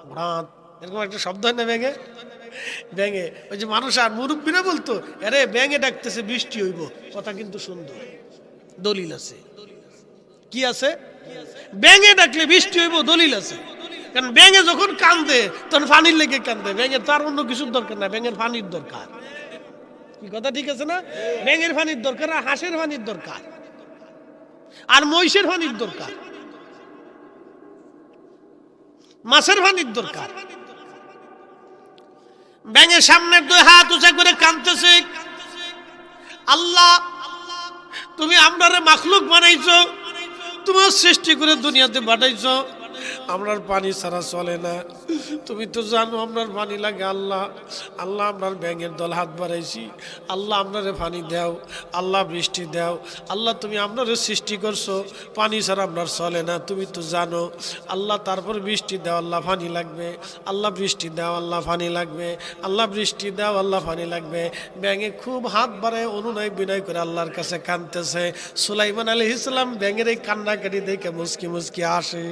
হঠাৎ, এরকম একটা শব্দ হয় না ব্যাঙে? ব্যাঙে ওই যে মানুষ আর মুরব্বীরা বলতো, আরে ব্যাঙে ডাকতেছে বৃষ্টি হইব, কথা কিন্তু সুন্দর, দলিল আছে। কি আছে? ব্যাঙে ডাকলে বৃষ্টি হইব, দলিল আছে। কারণ ব্যাঙে যখন কান্দে তখন পানির লেগে কান্দে, ব্যাঙের তার অন্য কিছুর দরকার না, ব্যাঙের পানির দরকার। কি কথা ঠিক আছে না? ব্যাঙের পানির দরকার, আর হাঁসের পানির দরকার, আর মহিষের পানির দরকার, মাছের পানির দরকার। ব্যাঙের সামনে 2 হাত উঁচা করে কাঁদতেছে, আল্লাহ তুমি আমরারে মাখলুক বানাইছো, তোমার সৃষ্টি করে দুনিয়াতে পাঠাইছো, আমরার পানি ছাড়া চলে না। তুমি তো জানো আমরার পানি লাগে। আল্লাহ আল্লাহ আমরার ব্যাঙের দল হাত বাড়াইছি, আল্লাহ আমরারে পানি দাও, আল্লাহ বৃষ্টি দাও। আল্লাহ তুমি আমরারে সৃষ্টি করছো, পানি ছাড়া আমরার চলে না, তুমি তো জানো। আল্লাহ তারপর বৃষ্টি দাও, আল্লাহ পানি লাগবে, আল্লাহ বৃষ্টি দাও, আল্লাহ পানি লাগবে, আল্লাহ বৃষ্টি দাও, আল্লাহ পানি লাগবে। ব্যাঙে খুব হাত বাড়ায় অনুনয় বিনয় করে আল্লাহর কাছে কাঁদতেছে। সুলাইমান আলাইহিস সালাম ব্যাঙের এই কান্নাকাটি দেখে মুস্কি মুস্কি আসে।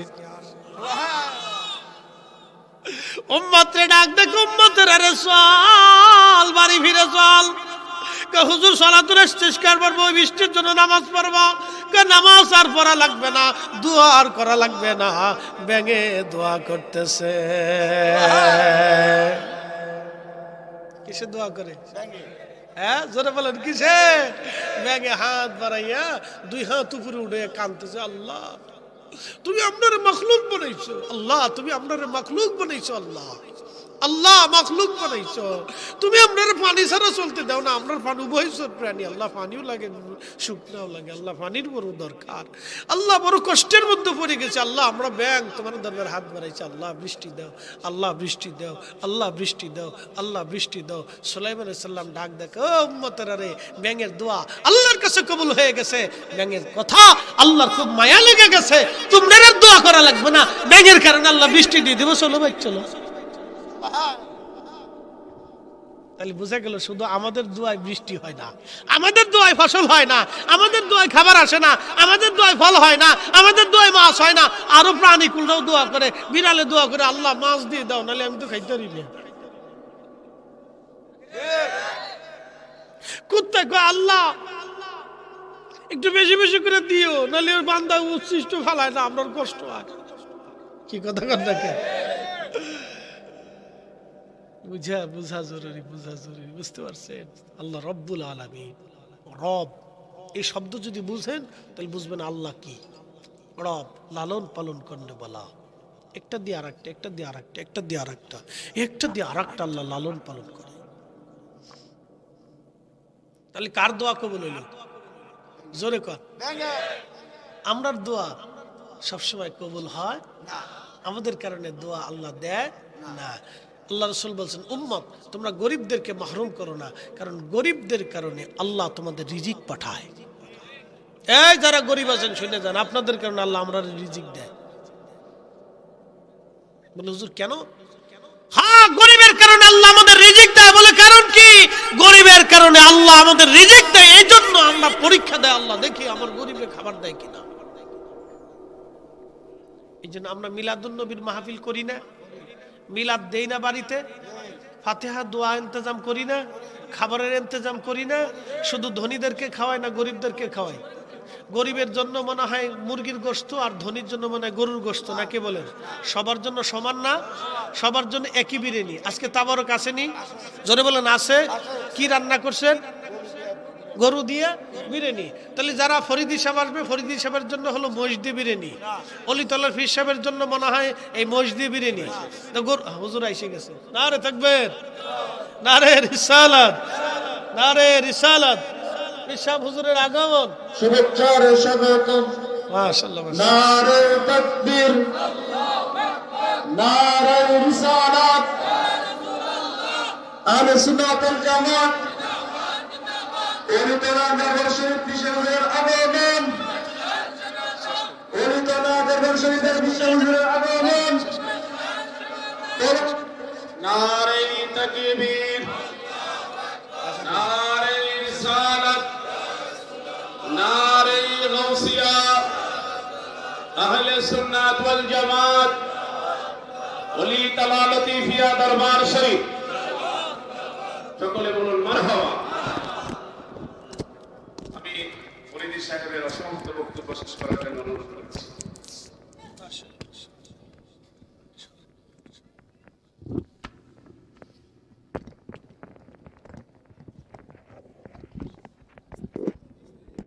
উম্মতরে ডাক দেখো, উম্মতের আরে চল, বাড়ি ফিরে চল। হুজুর সালাতুল ইস্তিসকার পড়বো, বৃষ্টির জন্য নামাজ পড়বো। নামাজ আর পড়া লাগবে না, দোয়া আর করা লাগবে না, ব্যাঙে দোয়া করতেছে। কিসে দোয়া করে? হ্যাঁ জোরে বলেন, কিসে? ব্যাঙে হাত বাড়াইয়া 2 হাত উপরে উঠে কাঁদতেছে, আল্লাহ তুমি আপনার মখলুক বানাইছো, আল্লাহ তুমি আপনার মখলুক বানাইছো, আল্লাহ আল্লাহ মখলুক বানাইছো, তুমি আপনার পানি ছাড়া চলতে দাও না। আপনার পানি উভয়চর প্রাণী, আল্লাহ পানিও লাগে শুকনাও লাগে, আল্লাহ পানির বড় দরকার। আল্লাহ বড় কষ্টের মধ্যে পড়ে গেছে, আল্লাহ আমরা ব্যাঙ তোমার দরবার হাত বাড়াইছি, আল্লাহ বৃষ্টি দাও, আল্লাহ বৃষ্টি দাও, আল্লাহ বৃষ্টি দাও, আল্লাহ বৃষ্টি দাও। সুলাইমান আলাইহিস সালাম ডাক দেখ, ও উম্মতেরা রে, ব্যাঙের দোয়া আল্লাহর কাছে কবুল হয়ে গেছে, ব্যাঙের কথা আল্লাহর খুব মায়া লেগে গেছে, তোমরা আর দোয়া করা লাগবে না, ব্যাঙের কারণে আল্লাহ বৃষ্টি দিয়ে দেবো। চলো ভাই চলো, তাহলে বুঝা গেল শুধু আমাদের দোয়ায় বৃষ্টি হয় না, আমাদের দোয়ায় ফসল হয় না, আমাদের দোয়ায় খাবার আসে না, আমাদের দোয়ায় ফল হয় না, আমাদের দোয়ায় মাছ হয় না। আরো প্রাণীকুলরাও দোয়া করে, বিড়ালে দোয়া করে, আল্লাহ মাছ দিয়ে দাও, নাহলে আমি তো খাইতে পারি না। কুত্তা কয় আল্লাহ একটু বেশি বেশি করে দিও, নাহলে ওই বান্দা উচ্ছিষ্ট ফেলায় না, আপনার কষ্ট হয়। কি কথা কথা বুঝা জরুরি, বুঝতে পারছেন? আল্লাহ রব্বুল আলামিন, রব এই শব্দ যদি বুঝেন তাহলে বুঝবেন আল্লাহ কি। রব লালন পালন করতে বলা, একটা দিয়ে আরেকটা, একটা দিয়ে আরেকটা, একটা দিয়ে আরেকটা, একটা দিয়ে আরেকটা আল্লাহ লালন পালন করে। তাহলে কার দোয়া কবুল হইল? জোরে কর। আমরার দোয়া সবসময় কবুল হয় না, আমাদের কারণে দোয়া আল্লাহ দেয় না। আল্লাহ রাসূল বলছেন, উম্মত তোমরা গরিবদেরকে মাহরুম করো না, কারণ গরিবদের কারণে আল্লাহ তোমাদের রিজিক পাঠায়। এই যারা গরিব আছেন শুনে যান, আপনাদের কারণে আল্লাহ আমরা রিজিক দেয়। বলে হুজুর কেন? হ্যাঁ, গরিবের কারণে আল্লাহ আমাদের রিজিক দেয়। বলে কারণ কি? গরিবের কারণে আল্লাহ আমাদের রিজিক দেয়, এই জন্য আমরা পরীক্ষা দেয় আল্লাহ, দেখি আমার গরিবে খাবার দেয় কিনা। এই জন্য আমরা মিলাদুন নবীর মাহফিল করি না, মিলাদ দেই না, বাড়িতে ফাতিহা দোয়া ইন্তজাম করি না, খাবারের ইন্তজাম করি না। শুধু ধনীদেরকে খাওয়াই না, গরিবদেরকে খাওয়াই। গরিবের জন্য মনে হয় মুরগির গোশত, আর ধনীর জন্য মনে হয় গরুর গোশত, নাকি বলেন? সবার জন্য সমান না, সবার জন্য একই বিরিয়ানি। আজকে তাবারক আসেনি? জোরে বলেন আছে। কি রান্না করছেন? গরু দিয়ে বিরিয়ানি। তাহলে যারা ফরিদি সাহেব আসবে, ফরিদি সাহেবের জন্য হলো মহিষ দিয়ে বিরিয়ানি। অলিতলার ফির সাহেবের জন্য মনে হয় এই মহিষ দিয়ে বিরিয়ানি। হুজুর আইসে গেছে, নারে তাকবীর, নারে রিসালাত, নারে রিসালাত। ফির সাহেব হুজুরের আগমন, শুভেচ্ছার স্বাগতম। মাশাআল্লাহ, নারে তাকবীর, নারে রিসালাত, আহলে সুন্নাত ওয়াল জামাত। অলিতলা দরবার শরীফ বিশ্বহুজুরের আগমন, অলিতলা দরবার শরীফের বিশ্বহুজুরের আগমন। নারে তাকবীর, নারে রিসালাত, নারে গাউসিয়া, আহলে সুন্নাত ওয়াল জামাত। অলিতলা লতিফিয়া দরবার শরীফ